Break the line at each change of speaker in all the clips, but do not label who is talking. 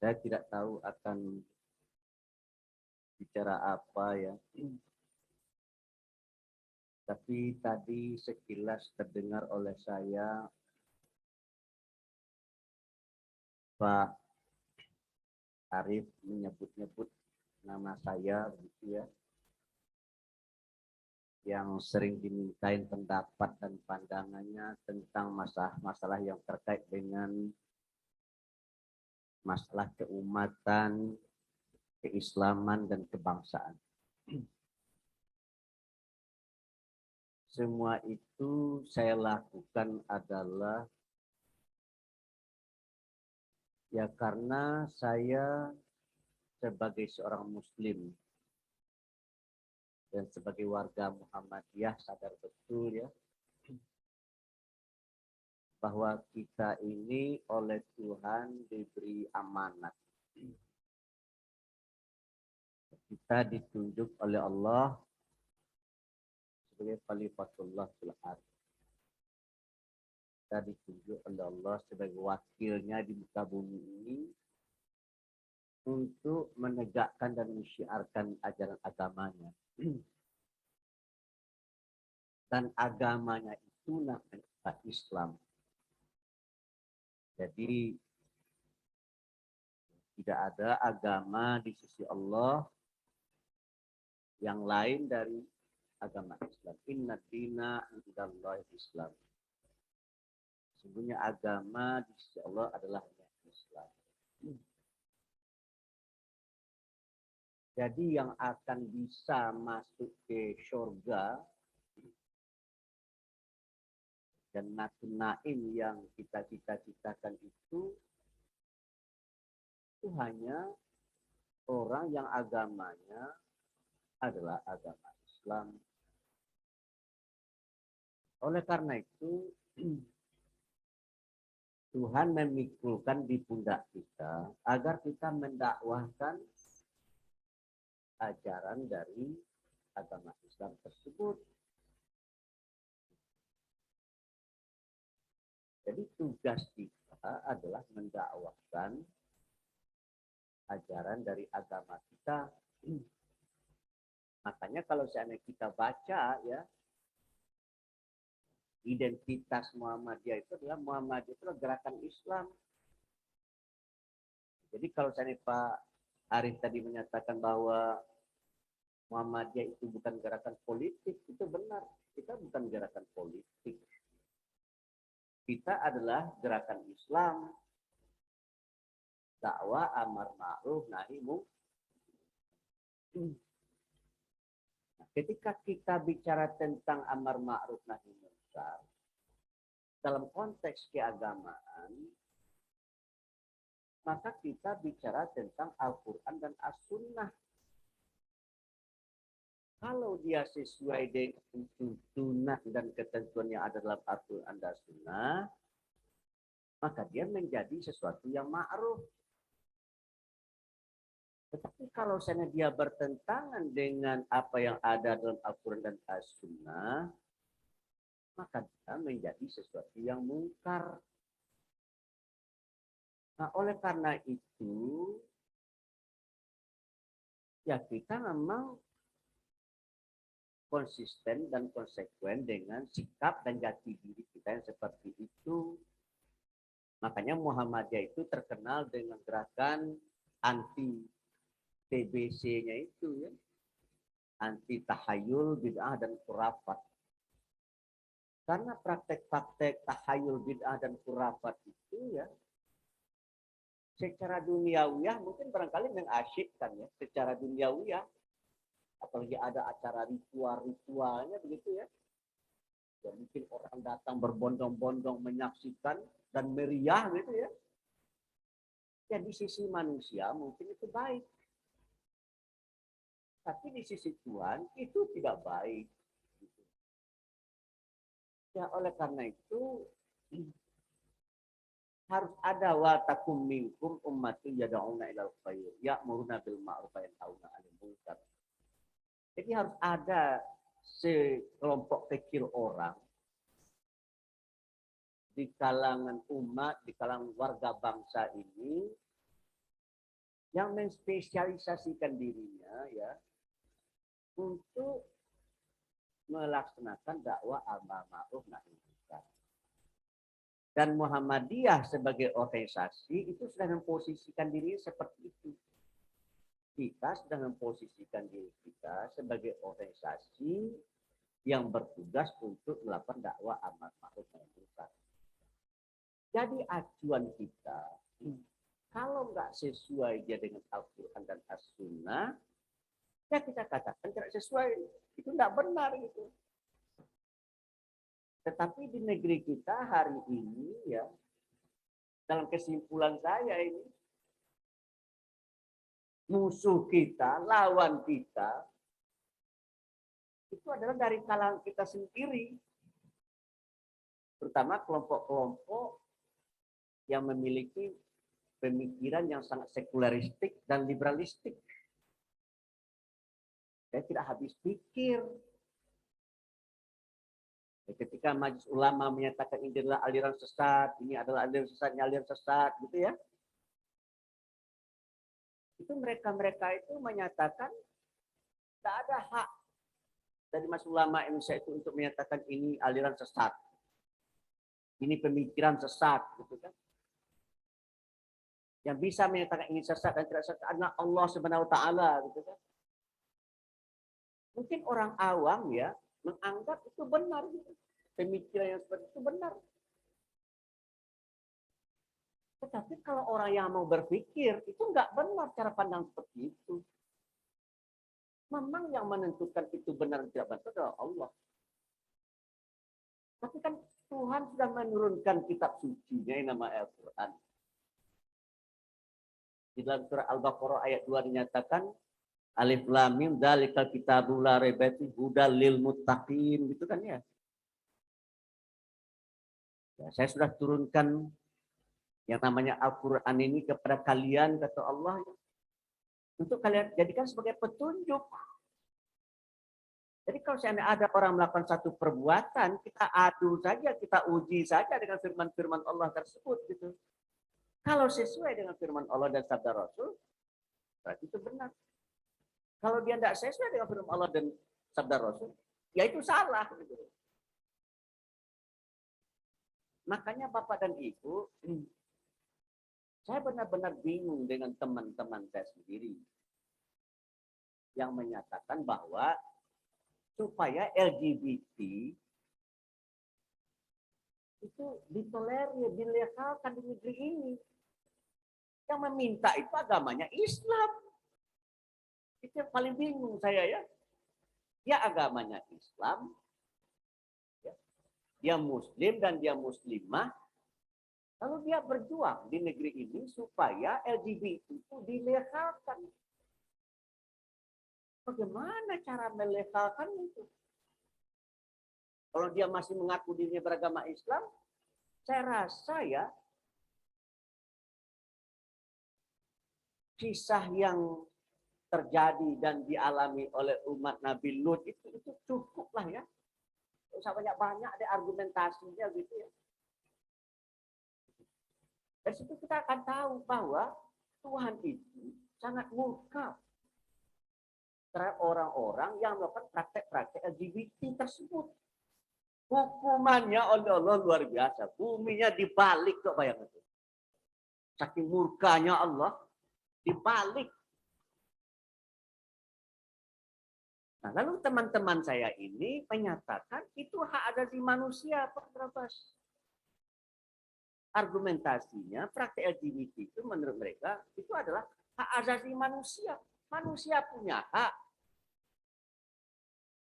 Saya tidak tahu akan bicara apa ya. Tapi tadi sekilas terdengar oleh saya Pak Arif menyebut-nyebut nama saya begitu ya. Yang sering dimintain pendapat dan pandangannya tentang masalah-masalah yang terkait dengan masalah keumatan, keislaman, dan kebangsaan. Semua itu saya lakukan adalah ya karena saya sebagai seorang muslim dan sebagai warga Muhammadiyah sadar betul ya bahwa kita ini oleh Tuhan diberi amanat. Kita ditunjuk oleh Allah sebagai Khalifatullah fil ardh. Kita ditunjuk oleh Allah sebagai wakilnya di muka bumi ini untuk menegakkan dan mensyiarkan ajaran agamanya. Dan agamanya itu namanya Islam. Jadi tidak ada agama di sisi Allah yang lain dari agama Islam. Inna dina indallahi Islam. Sesungguhnya agama di sisi Allah adalah Islam. Jadi yang akan bisa masuk ke surga dan naim yang kita cita-citakan itu hanya orang yang agamanya adalah agama Islam. Oleh karena itu, Tuhan memikulkan di pundak kita agar kita mendakwahkan ajaran dari agama Islam tersebut. Jadi tugas kita adalah mendakwahkan ajaran dari agama kita. Makanya kalau seandainya kita baca ya, identitas Muhammadiyah itu adalah Muhammadiyah itu adalah gerakan Islam. Jadi kalau seandainya Pak Arif tadi menyatakan bahwa Muhammadiyah itu bukan gerakan politik, itu benar. Kita bukan gerakan politik. Kita adalah gerakan Islam. Dakwah amar ma'ruf nahi munkar. Ketika kita bicara tentang amar ma'ruf nahi munkar dalam konteks keagamaan, maka kita bicara tentang Al-Quran dan As-Sunnah. Kalau dia sesuai dengan tuntunan dan ketentuan yang ada dalam Al-Quran dan As-Sunnah, maka dia menjadi sesuatu yang ma'ruf. Tetapi kalau misalnya dia bertentangan dengan apa yang ada dalam Al-Quran dan As-Sunnah, maka dia menjadi sesuatu yang mungkar. Nah, oleh karena itu, ya kita memang konsisten dan konsekuen dengan sikap dan jati diri kita yang seperti itu. Makanya Muhammadiyah itu terkenal dengan gerakan anti TBC-nya itu ya. Anti tahayul, bid'ah, dan khurafat. Karena praktek-praktek tahayul, bid'ah, dan khurafat itu ya, secara duniawiyah mungkin barangkali mengasyikkan ya, secara duniawiyah. Apalagi ada acara ritual-ritualnya begitu ya. Ya mungkin orang datang berbondong-bondong menyaksikan dan meriah gitu ya. Ya di sisi manusia mungkin itu baik. Tapi di sisi Tuhan itu tidak baik. Ya oleh karena itu harus ada wa takum minkum ummatun yad'una ilal khair ya'muruna bil ma'ruf wa yanhauna 'anil munkar. Jadi harus ada sekelompok kecil orang di kalangan umat, di kalangan warga bangsa ini yang menspesialisasikan dirinya ya untuk melaksanakan dakwah amar ma'ruf nahi munkar. Dan Muhammadiyah sebagai organisasi itu sudah memposisikan diri seperti itu. Kita sudah memposisikan diri kita sebagai organisasi yang bertugas untuk melakukan dakwah amar ma'ruf nahi munkar. Jadi acuan kita, kalau nggak sesuai dia dengan Al-Quran dan As-Sunnah, ya kita katakan tidak sesuai. Itu tidak benar itu. Tetapi di negeri kita hari ini ya, dalam kesimpulan saya ini, musuh kita, lawan kita, itu adalah dari kalangan kita sendiri. Terutama kelompok-kelompok yang memiliki pemikiran yang sangat sekularistik dan liberalistik. Saya tidak habis pikir. Ketika Majelis Ulama menyatakan ini adalah aliran sesat, ini adalah aliran sesat, ini aliran sesat, gitu ya. Itu mereka-mereka itu menyatakan tidak ada hak dari Majelis Ulama Indonesia itu untuk menyatakan ini aliran sesat. Ini pemikiran sesat, gitu kan. Yang bisa menyatakan ini sesat dan tidak sesat adalah Allah Subhanahu wa taala, gitu kan. Mungkin orang awam ya menganggap itu benar, gitu. Pemikiran yang seperti itu benar. Tetapi kalau orang yang mau berpikir itu nggak benar cara pandang seperti itu. Memang yang menentukan itu benar atau tidak benar adalah Allah. Tapi kan Tuhan sudah menurunkan kitab suci-Nya yang nama Al-Quran. Di dalam surah Al-Baqarah ayat 2 dinyatakan Alif Lam Mim dzalikal kitabul la raiba fihi hudal lil muttaqin, gitu kan ya. Saya sudah turunkan yang namanya Al-Quran ini kepada kalian, kata Allah, untuk kalian jadikan sebagai petunjuk. Jadi kalau seandainya ada orang melakukan satu perbuatan, kita adu saja, kita uji saja dengan firman-firman Allah tersebut, gitu. Kalau sesuai dengan firman Allah dan sabda Rasul, berarti itu benar. Kalau dia tidak sesuai dengan firman Allah dan sabda Rasul, ya itu salah, gitu. Makanya Bapak dan Ibu, saya benar-benar bingung dengan teman-teman saya sendiri yang menyatakan bahwa supaya LGBT itu ditolerir, dilegalkan di negeri ini. Yang meminta itu agamanya Islam. Itu yang paling bingung saya ya. Dia agamanya Islam, ya. Dia Muslim dan dia Muslimah. Lalu dia berjuang di negeri ini supaya LGBT itu dilegalkan. Bagaimana cara melegalkan itu? Kalau dia masih mengaku dirinya beragama Islam, saya rasa ya kisah yang terjadi dan dialami oleh umat Nabi Lut itu cukup lah ya. Tidak usah banyak-banyak ada argumentasinya gitu ya. Dari situ kita akan tahu bahwa Tuhan itu sangat murka terhadap orang-orang yang melakukan praktek-praktek LGBT tersebut. Hukumannya oleh Allah luar biasa. Buminya dibalik, kok bayangkan itu. Saking murkanya Allah dibalik. Nah, lalu teman-teman saya ini menyatakan itu hak asasi manusia, Pak Trabas. Argumentasinya praktek LGBT itu menurut mereka itu adalah hak asasi manusia. Manusia punya hak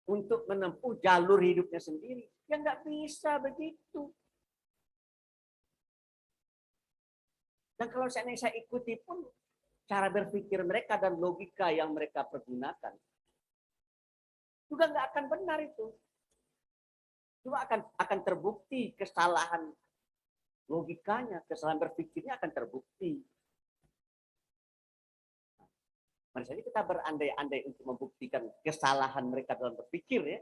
untuk menempuh jalur hidupnya sendiri. Ya nggak bisa begitu. Dan kalau saya ikuti pun cara berpikir mereka dan logika yang mereka pergunakan, juga nggak akan benar itu. Juga akan terbukti kesalahan logikanya, kesalahan berpikirnya akan terbukti. Mari saja kita berandai-andai untuk membuktikan kesalahan mereka dalam berpikir ya.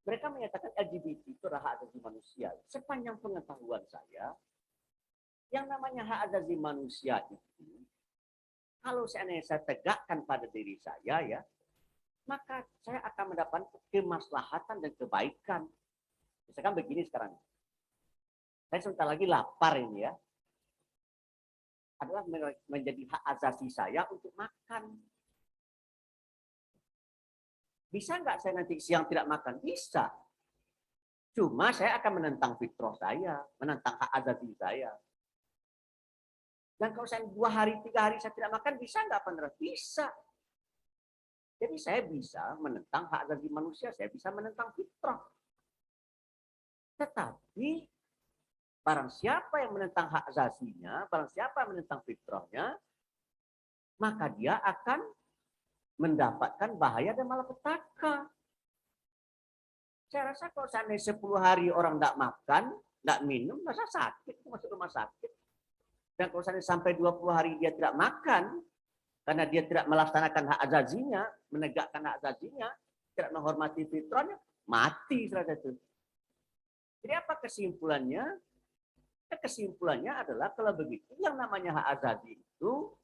Mereka menyatakan LGBT itu hak asasi manusia. Sepanjang pengetahuan saya, Yang namanya hak asasi manusia itu, kalau seandainya saya tegakkan pada diri saya ya, maka saya akan mendapatkan kemaslahatan dan kebaikan. Misalkan begini sekarang, saya sebentar lagi lapar ini ya, adalah menjadi hak asasi saya untuk makan. Bisa nggak saya nanti siang tidak makan? Bisa. Cuma saya akan menentang fitrah saya, menentang hak asasi saya. Dan kalau saya 2 hari, 3 hari saya tidak makan, bisa nggak Pak? Bisa. Jadi saya bisa menentang hak asasi manusia, saya bisa menentang fitrah. Tetapi barang siapa yang menentang hak asasinya, barang siapa yang menentang fitrahnya, maka dia akan mendapatkan bahaya dan malapetaka. Saya rasa kalau seandainya 10 hari orang tidak makan, tidak minum, masa sakit, masuk rumah sakit. Dan kalau seandainya sampai 20 hari dia tidak makan, karena dia tidak melaksanakan hak asasinya, menegakkan hak asasinya, tidak menghormati fitrahnya, mati salah satu. Jadi apa kesimpulannya? Kesimpulannya adalah kalau begitu yang namanya hak asasi itu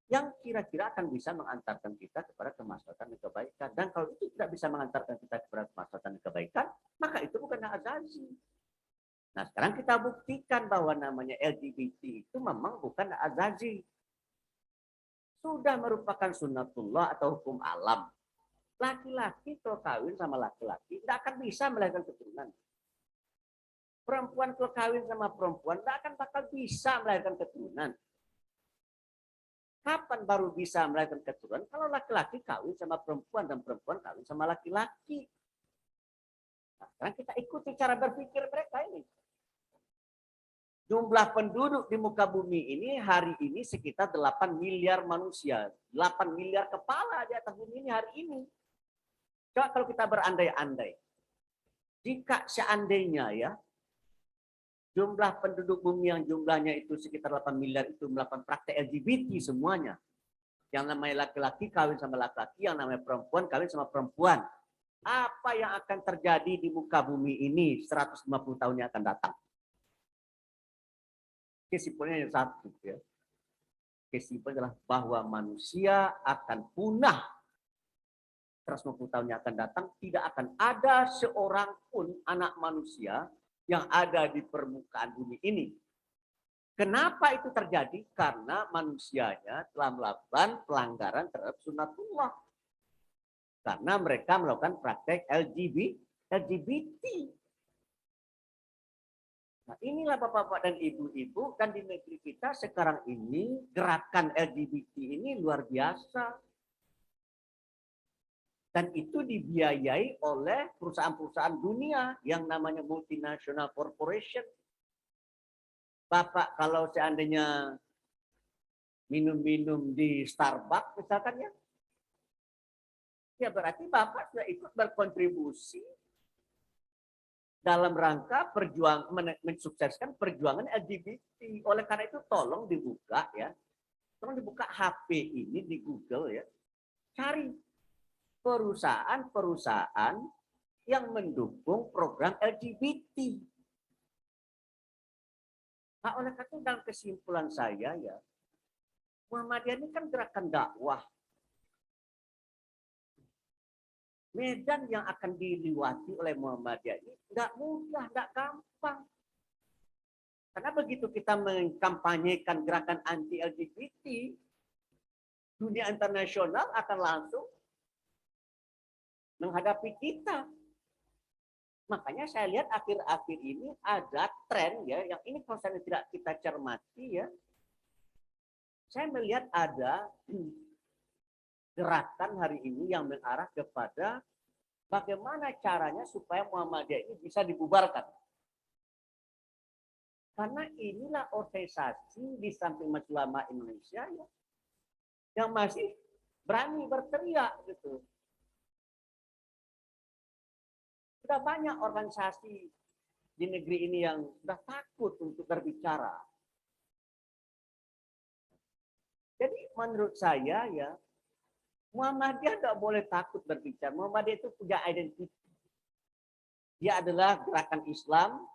yang kira-kira akan bisa mengantarkan kita kepada kemaslahatan dan kebaikan. Dan kalau itu tidak bisa mengantarkan kita kepada kemaslahatan dan kebaikan, maka itu bukan hak asasi. Nah, sekarang kita buktikan bahwa namanya LGBT itu memang bukan hak asasi. Sudah merupakan sunnatullah atau hukum alam. Laki-laki kalau kawin sama laki-laki tidak akan bisa melahirkan keturunan. Perempuan kalau kawin sama perempuan tidak akan bakal bisa melahirkan keturunan. Kapan baru bisa melahirkan keturunan? Kalau laki-laki kawin sama perempuan dan perempuan kawin sama laki-laki. Nah, sekarang kita ikuti cara berpikir mereka ini. Jumlah penduduk di muka bumi ini hari ini sekitar 8 miliar manusia. 8 miliar kepala di atas bumi ini hari ini. Coba kalau kita berandai-andai. Jika seandainya ya, jumlah penduduk bumi yang jumlahnya itu sekitar 8 miliar itu melakukan praktek LGBT semuanya. Yang namanya laki-laki kawin sama laki-laki, yang namanya perempuan kawin sama perempuan. Apa yang akan terjadi di muka bumi ini 150 tahun yang akan datang? Kesimpulannya yang satu. Ya. Kesimpulannya adalah bahwa manusia akan punah 150 tahun yang akan datang. Tidak akan ada seorang pun anak manusia yang ada di permukaan bumi ini. Kenapa itu terjadi? Karena manusianya telah melakukan pelanggaran terhadap sunnatullah. Karena mereka melakukan praktek LGBT. Nah, inilah Bapak-bapak dan Ibu-ibu, dan di negeri kita sekarang ini gerakan LGBT ini luar biasa. Dan itu dibiayai oleh perusahaan-perusahaan dunia yang namanya multinational corporation. Bapak kalau seandainya minum-minum di Starbucks misalkan ya, ya berarti Bapak sudah ikut berkontribusi dalam rangka mensukseskan perjuangan LGBT. Oleh karena itu tolong dibuka ya, tolong dibuka HP ini di Google ya, cari perusahaan-perusahaan yang mendukung program LGBT. Nah, oleh karena itu dalam kesimpulan saya ya, Muhammadiyah ini kan gerakan dakwah. Medan yang akan diliwati oleh Muhammadiyah ini nggak mudah, nggak gampang. Karena begitu kita mengkampanyekan gerakan anti LGBT, dunia internasional akan langsung menghadapi kita. Makanya saya lihat akhir-akhir ini ada tren ya, yang ini kalau saya tidak kita cermati ya, saya melihat ada gerakan hari ini yang mengarah kepada bagaimana caranya supaya Muhammadiyah ini bisa dibubarkan. Karena inilah organisasi di samping Majelis Ulama Indonesia ya, yang masih berani berteriak gitu. Sudah banyak organisasi di negeri ini yang sudah takut untuk berbicara. Jadi menurut saya ya, Muhammadiyah tidak boleh takut berbicara. Muhammadiyah itu punya identitas. Dia adalah gerakan Islam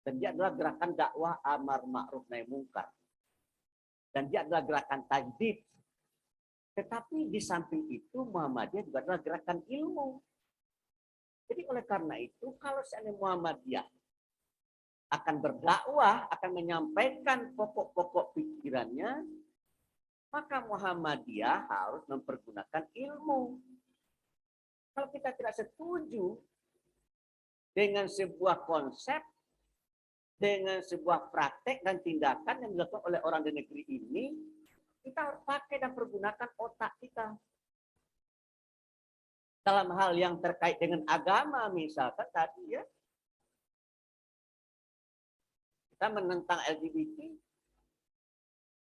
Dan dia adalah gerakan dakwah amar ma'ruf nahi mungkar. Dan dia adalah gerakan tajdid. Tetapi di samping itu Muhammadiyah juga adalah gerakan ilmu. Jadi oleh karena itu kalau seandainya Muhammadiyah akan berdakwah, akan menyampaikan pokok-pokok pikirannya, maka Muhammadiyah harus mempergunakan ilmu. Kalau kita tidak setuju dengan sebuah konsep, dengan sebuah praktek dan tindakan yang dilakukan oleh orang di negeri ini, kita harus pakai dan pergunakan otak kita. Dalam hal yang terkait dengan agama, misalkan tadi ya, kita menentang LGBT,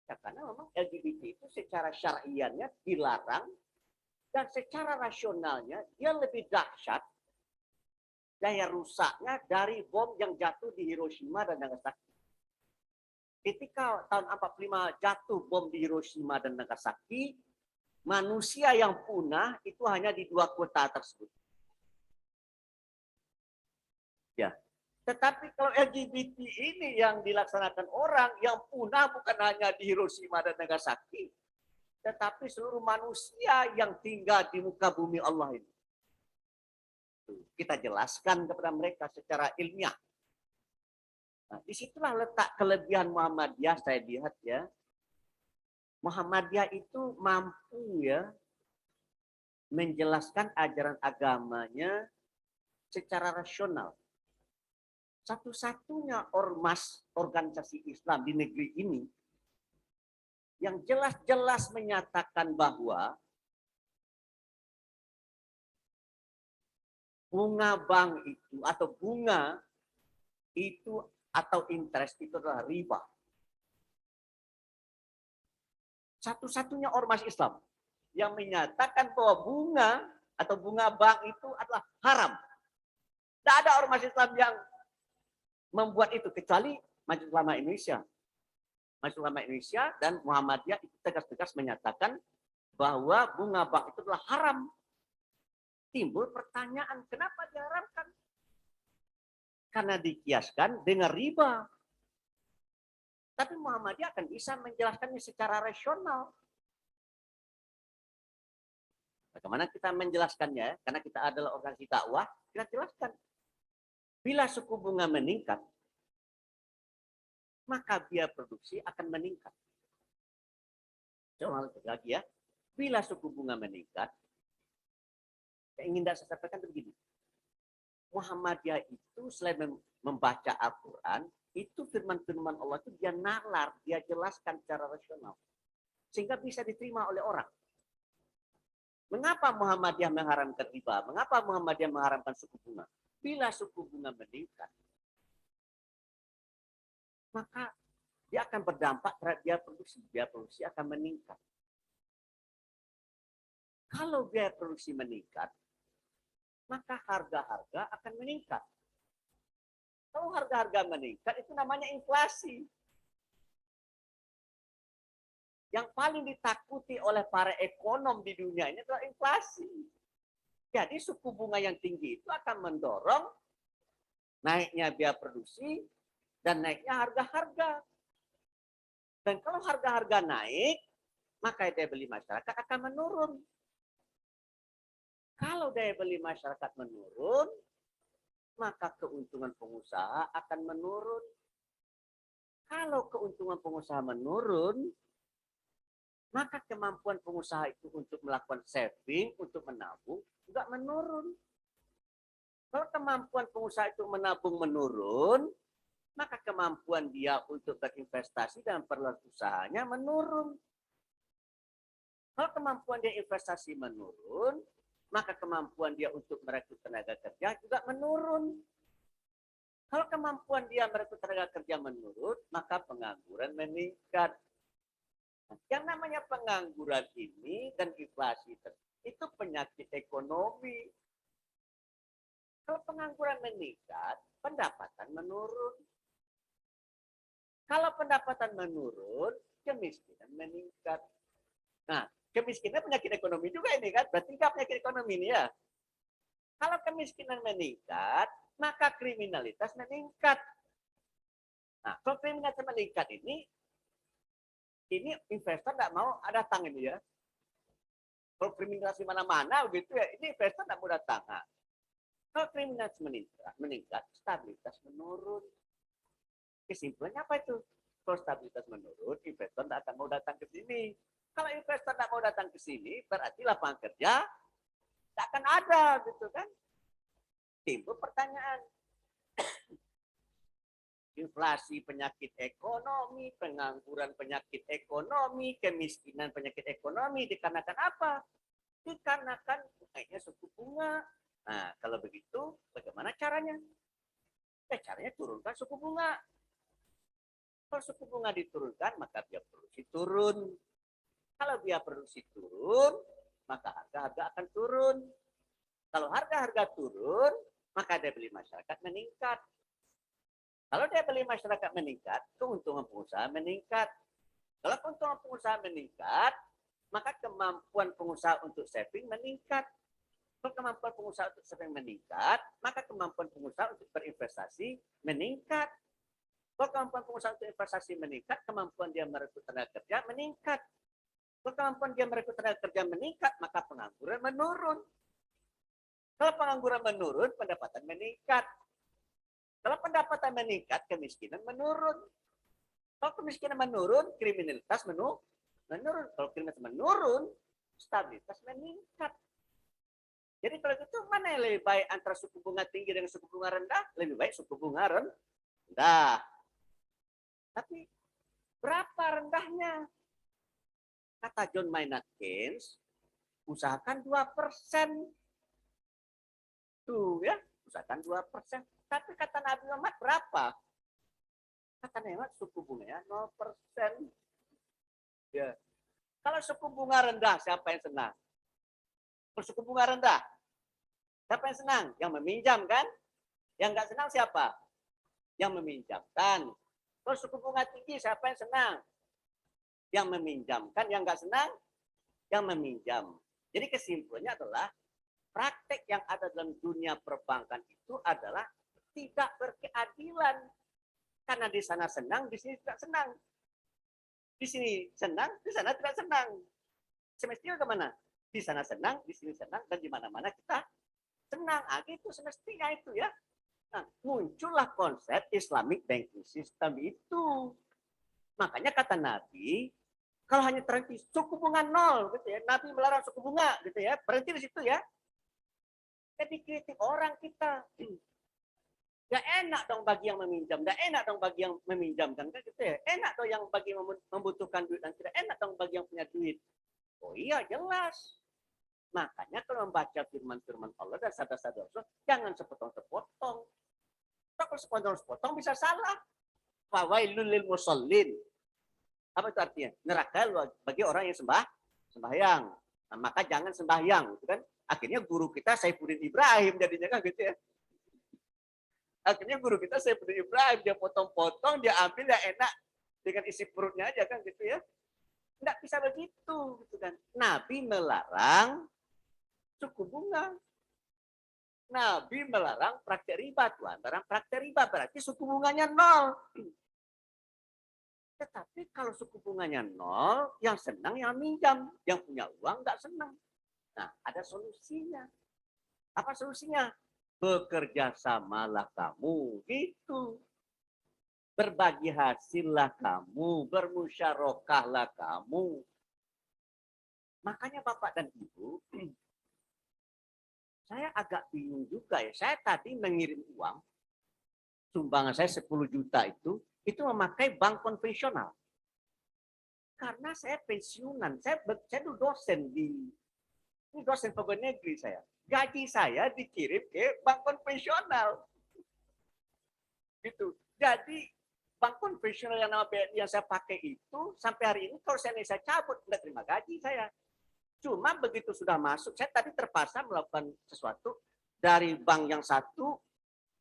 ya karena memang LGBT itu secara syariahnya dilarang, dan secara rasionalnya dia lebih dahsyat daya rusaknya dari bom yang jatuh di Hiroshima dan Nagasaki. Ketika tahun 45 jatuh bom di Hiroshima dan Nagasaki, manusia yang punah itu hanya di 2 kota tersebut. Ya. Tetapi kalau LGBT ini yang dilaksanakan orang, yang punah bukan hanya di Hiroshima dan Nagasaki, tetapi seluruh manusia yang tinggal di muka bumi Allah ini. Kita jelaskan kepada mereka secara ilmiah. Nah, disitulah letak kelebihan Muhammadiyah, saya lihat ya. Muhammadiyah itu mampu ya menjelaskan ajaran agamanya secara rasional. Satu-satunya ormas organisasi Islam di negeri ini yang jelas-jelas menyatakan bahwa bunga bank itu atau bunga itu atau interest itu adalah riba. Satu-satunya ormas Islam yang menyatakan bahwa bunga atau bunga bank itu adalah haram. Tidak ada ormas Islam yang membuat itu kecuali Majelis Ulama Indonesia. Majelis Ulama Indonesia dan Muhammadiyah itu tegas-tegas menyatakan bahwa bunga bank itu adalah haram. Timbul pertanyaan, kenapa diharamkan? Karena dikiaskan dengan riba. Tapi Muhammadiyah akan bisa menjelaskannya secara rasional. Bagaimana kita menjelaskannya? Karena kita adalah organisasi dakwah, kita jelaskan. Bila suku bunga meningkat, maka biaya produksi akan meningkat. Coba lagi ya. Bila suku bunga meningkat, yang ingin saya sampaikan begini. Muhammadiyah itu selain membaca Al-Quran, itu firman-firman Allah itu dia nalar, dia jelaskan secara rasional. Sehingga bisa diterima oleh orang. Mengapa Muhammadiyah mengharamkan riba? Mengapa Muhammadiyah mengharamkan suku bunga? Bila suku bunga meningkat, maka dia akan berdampak terhadap biaya produksi. Biaya produksi akan meningkat. Kalau biaya produksi meningkat, maka harga-harga akan meningkat. Kalau harga-harga meningkat, itu namanya inflasi. Yang paling ditakuti oleh para ekonom di dunia ini adalah inflasi. Jadi suku bunga yang tinggi itu akan mendorong naiknya biaya produksi dan naiknya harga-harga. Dan kalau harga-harga naik, maka daya beli masyarakat akan menurun. Kalau daya beli masyarakat menurun, maka keuntungan pengusaha akan menurun. Kalau keuntungan pengusaha menurun, maka kemampuan pengusaha itu untuk melakukan saving, untuk menabung, juga menurun. Kalau kemampuan pengusaha itu menabung menurun, maka kemampuan dia untuk berinvestasi dalam perluan usahanya menurun. Kalau kemampuan dia investasi menurun, maka kemampuan dia untuk merekrut tenaga kerja juga menurun. Kalau kemampuan dia merekrut tenaga kerja menurun, maka pengangguran meningkat. Yang namanya pengangguran ini dan inflasi itu penyakit ekonomi. Kalau pengangguran meningkat, pendapatan menurun. Kalau pendapatan menurun, kemiskinan meningkat. Nah, kemiskinan penyakit ekonomi juga ini kan, berarti nggak penyakit ekonomi ini ya. Kalau kemiskinan meningkat, maka kriminalitas meningkat. Nah, kalau kriminalitas meningkat ini investor tidak mau datang ini ya. Kalau kriminalitas di mana-mana begitu ya, ini investor tidak mau datang. Nah, kalau kriminalitas meningkat, stabilitas menurun. Kesimpulannya apa itu? Kalau stabilitas menurun, investor tidak akan mau datang ke sini. Kalau investor tidak mau datang ke sini, berarti lapangan kerja tidak akan ada, gitu kan? Timbul pertanyaan. Inflasi penyakit ekonomi, pengangguran penyakit ekonomi, kemiskinan penyakit ekonomi, dikarenakan apa? Dikarenakan naiknya suku bunga. Nah, kalau begitu, bagaimana caranya? Caranya turunkan suku bunga. Kalau suku bunga diturunkan, maka biaya produksi turun. Kalau biaya produksi turun, maka harga-harga akan turun. Kalau harga-harga turun, maka daya beli masyarakat meningkat. Kalau daya beli masyarakat meningkat, keuntungan pengusaha meningkat. Kalau keuntungan pengusaha meningkat, maka kemampuan pengusaha untuk saving meningkat. Kalau kemampuan pengusaha untuk saving meningkat, maka kemampuan pengusaha untuk berinvestasi meningkat. Kalau kemampuan pengusaha untuk investasi meningkat, kemampuan dia merekrut tenaga kerja meningkat. Kalau kemampuan dia merekrut tenaga kerja meningkat, maka pengangguran menurun. Kalau pengangguran menurun, pendapatan meningkat. Kalau pendapatan meningkat, kemiskinan menurun. Kalau kemiskinan menurun, kriminalitas menurun. Kalau kriminalitas menurun, stabilitas meningkat. Jadi kalau itu mana yang lebih baik antara suku bunga tinggi dengan suku bunga rendah? Lebih baik suku bunga rendah. Tapi berapa rendahnya? Kata John Maynard Keynes, usahakan 2%. Tuh ya, usahakan 2%. Tapi kata Nabi Muhammad berapa? Kata Nabi Muhammad suku bunganya 0%. Ya. Kalau suku bunga rendah, siapa yang senang? Kalau suku bunga rendah, siapa yang senang? Yang meminjam kan? Yang nggak senang siapa? Yang meminjamkan. Kalau suku bunga tinggi, siapa yang senang? Yang meminjamkan. Yang nggak senang? Yang meminjam. Jadi kesimpulannya adalah praktek yang ada dalam dunia perbankan itu adalah tidak berkeadilan. Karena di sana senang, di sini tidak senang. Di sini senang, di sana tidak senang. Semestinya kemana? Di sana senang, di sini senang, dan di mana-mana kita senang. Itu semestinya itu ya. Nah, muncullah konsep Islamic banking system itu. Makanya kata Nabi, kalau hanya terhenti suku bunga 0 gitu ya, Nabi melarang suku bunga gitu ya, berhenti di situ ya. Jadi kritik orang kita. Gak enak dong bagi yang meminjam, gak enak dong bagi yang meminjamkan kan gitu ya. Enak dong yang bagi membutuhkan duit dan tidak enak dong bagi yang punya duit. Oh iya jelas. Makanya kalau membaca firman-firman Allah dan sabda-sabda Rasul, jangan sepotong-sepotong. Kalau sepotong-sepotong bisa salah. Fawailul lil musallin. Apa itu artinya? Neraka bagi orang yang sembahyang. Nah, maka jangan sembahyang, gitu kan? Akhirnya guru kita Saifuddin Ibrahim jadinya kan gitu ya. Akhirnya guru kita Saifuddin Ibrahim, dia potong-potong, dia ambil ya enak dengan isi perutnya aja kan gitu ya. Enggak bisa begitu gitu kan. Nabi melarang suku bunga. Nabi melarang praktek riba. Tuhan melarang praktek riba, berarti suku bunganya 0. Tetapi kalau suku bunganya 0, yang senang yang minjam, yang punya uang enggak senang. Nah, ada solusinya. Apa solusinya? Bekerja samalah kamu, gitu. Berbagi hasillah kamu, bermusyarakahlah kamu. Makanya Bapak dan Ibu, saya agak bingung juga ya. Saya tadi mengirim uang, sumbangan saya 10 juta itu memakai bank konvensional. Karena saya pensiunan, saya dulu dosen ini dosen pegawai negeri saya. Gaji saya dikirim ke bank konvensional. Gitu. Jadi bank konvensional yang nama BNI yang saya pakai itu sampai hari ini kalau saya cabut nggak terima gaji saya. Cuma begitu sudah masuk, saya tadi terpaksa melakukan sesuatu dari bank yang satu,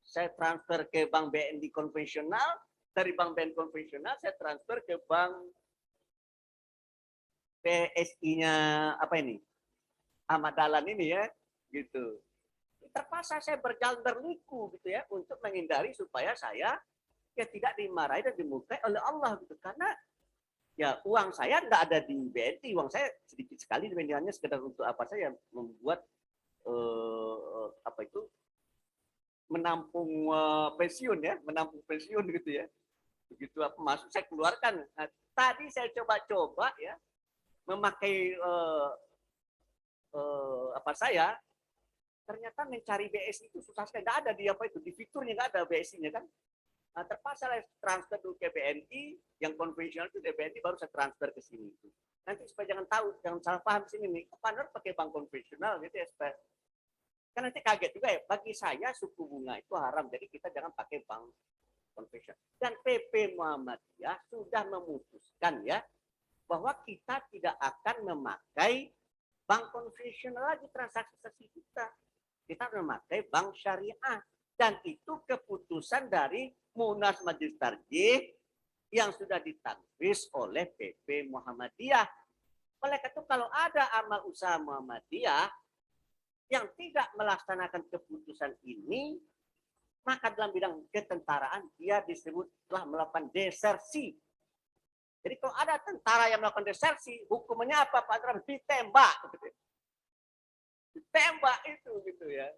saya transfer ke bank BNI konvensional, dari bank BNI konvensional saya transfer ke bank PSI-nya apa ini? Ahmad Dahlan ini ya, gitu. Terpaksa saya berjalan berliku gitu ya untuk menghindari supaya saya ya tidak dimarahi dan dimurkai oleh Allah gitu. Karena ya uang saya nggak ada di BNI, uang saya sedikit sekali dibandingkannya sekedar untuk apa saya membuat apa itu menampung pensiun ya, menampung pensiun gitu ya. Begitu apa masuk saya keluarkan. Nah, tadi saya coba-coba ya memakai apa saya ternyata mencari BSI itu susah sekali, nggak ada di apa itu di fiturnya, nggak ada BSI-nya kan. Nah, terpaksa saya transfer dulu ke BNI yang konvensional itu, dari BNI baru saya transfer ke sini itu. Nanti supaya jangan tahu, jangan salah paham di sini nih, partner pakai bank konvensional gitu ya, supaya kan nanti kaget juga ya. Bagi saya suku bunga itu haram, jadi kita jangan pakai bank konvensional. Dan PP Muhammadiyah sudah memutuskan ya bahwa kita tidak akan memakai bank konvensional lagi transaksi kita. Kita memakai bank syariah. Dan itu keputusan dari Munas Majelis Tarjih yang sudah ditanfis oleh PP Muhammadiyah. Oleh karena itu kalau ada amal usaha Muhammadiyah yang tidak melaksanakan keputusan ini, maka dalam bidang ketentaraan dia disebut telah melakukan desersi. Jadi kalau ada tentara yang melakukan desersi, hukumannya apa Pak Andra? Ditembak. Ditembak itu gitu ya.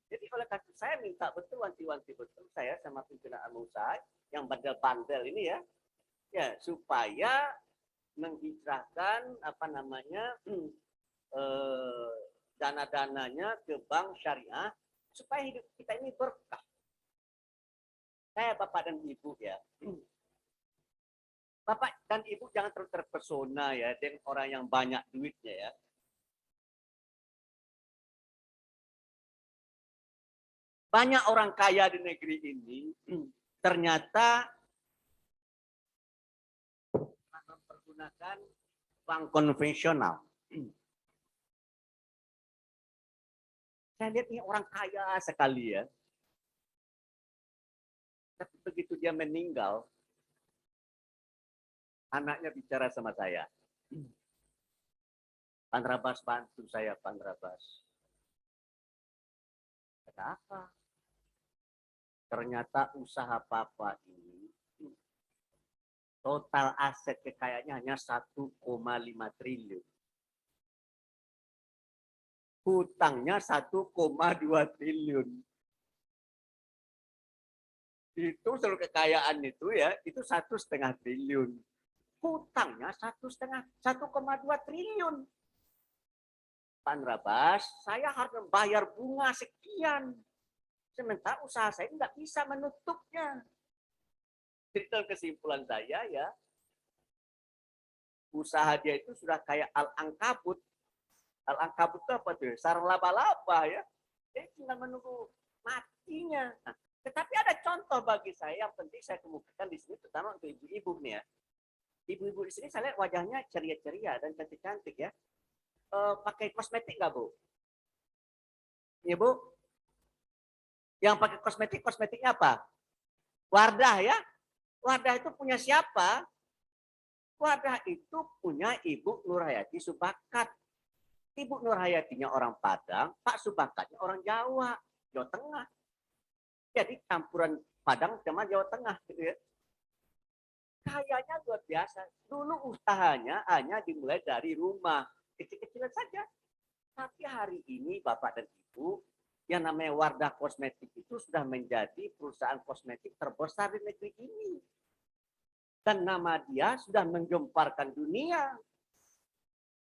Jadi oleh karena saya minta betul wanti-wanti betul saya sama pimpinan usaha yang bandel-bandel ini ya, ya supaya menghijrahkan apa namanya dana-dananya ke bank syariah supaya hidup kita ini berkah. Saya Bapak dan Ibu ya, Bapak dan Ibu jangan terlalu terpesona ya dengan orang yang banyak duitnya ya. Banyak orang kaya di negeri ini ternyata mempergunakan bank konvensional. Saya lihat ini orang kaya sekali ya. Tapi begitu dia meninggal, anaknya bicara sama saya. Pak Rabas bantu saya, Pak Rabas. Kata apa? Ternyata usaha Papa ini total aset kekayaannya hanya 1,5 triliun. Hutangnya 1,2 triliun. Itu seluruh kekayaan itu ya, itu 1,5 triliun. Hutangnya 1,2 triliun. Pak Rabas, saya harus membayar bunga sekian. Sementara usaha saya nggak bisa menutupnya. Jadi kesimpulan saya ya, usaha dia itu sudah kayak al-ankabut. Al-ankabut itu apa tuh? Sarang laba-laba ya. Dia tinggal menunggu matinya. Nah, tetapi ada contoh bagi saya yang penting saya kemukakan di sini, terutama untuk ibu-ibu nih ya. Ibu-ibu di sini saya lihat wajahnya ceria-ceria dan cantik-cantik ya. Pakai kosmetik nggak Bu? Ya Bu? Yang pakai kosmetiknya apa? Wardah ya. Wardah itu punya siapa? Wardah itu punya Ibu Nurhayati Subakat. Ibu Nurhayatinya orang Padang, Pak Subakatnya orang Jawa, Jawa Tengah. Jadi campuran Padang sama Jawa Tengah gitu ya. Kayaknya luar biasa. Dulu usahanya hanya dimulai dari rumah, kecil-kecilan saja. Tapi hari ini Bapak dan Ibu, yang namanya Wardah Kosmetik itu sudah menjadi perusahaan kosmetik terbesar di negeri ini. Dan nama dia sudah menggemparkan dunia.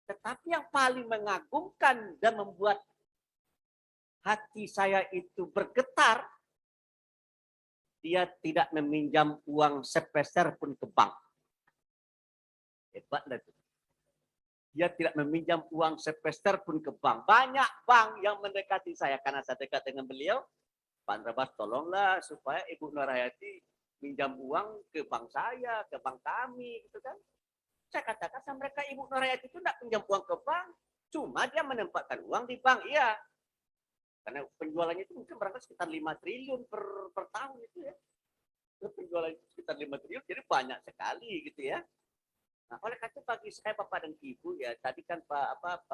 Tetapi yang paling mengagumkan dan membuat hati saya itu bergetar, dia tidak meminjam uang sepeser pun ke bank. Hebatlah itu. Dia tidak meminjam uang sepeser pun ke bank. Banyak bank yang mendekati saya karena saya dekat dengan beliau. Pak Rabas tolonglah supaya Ibu Nurhayati minjam uang ke bank saya, ke bank kami, gitu kan. Saya katakan sama mereka, Ibu Nurhayati itu tidak pinjam uang ke bank, cuma dia menempatkan uang di bank, iya. Karena penjualannya itu mungkin berangkat sekitar 5 triliun per tahun itu ya. Penjualan sekitar 5 triliun, jadi banyak sekali gitu ya. Nah, oleh karena itu bagi saya Bapak dan Ibu ya, tadi kan Pak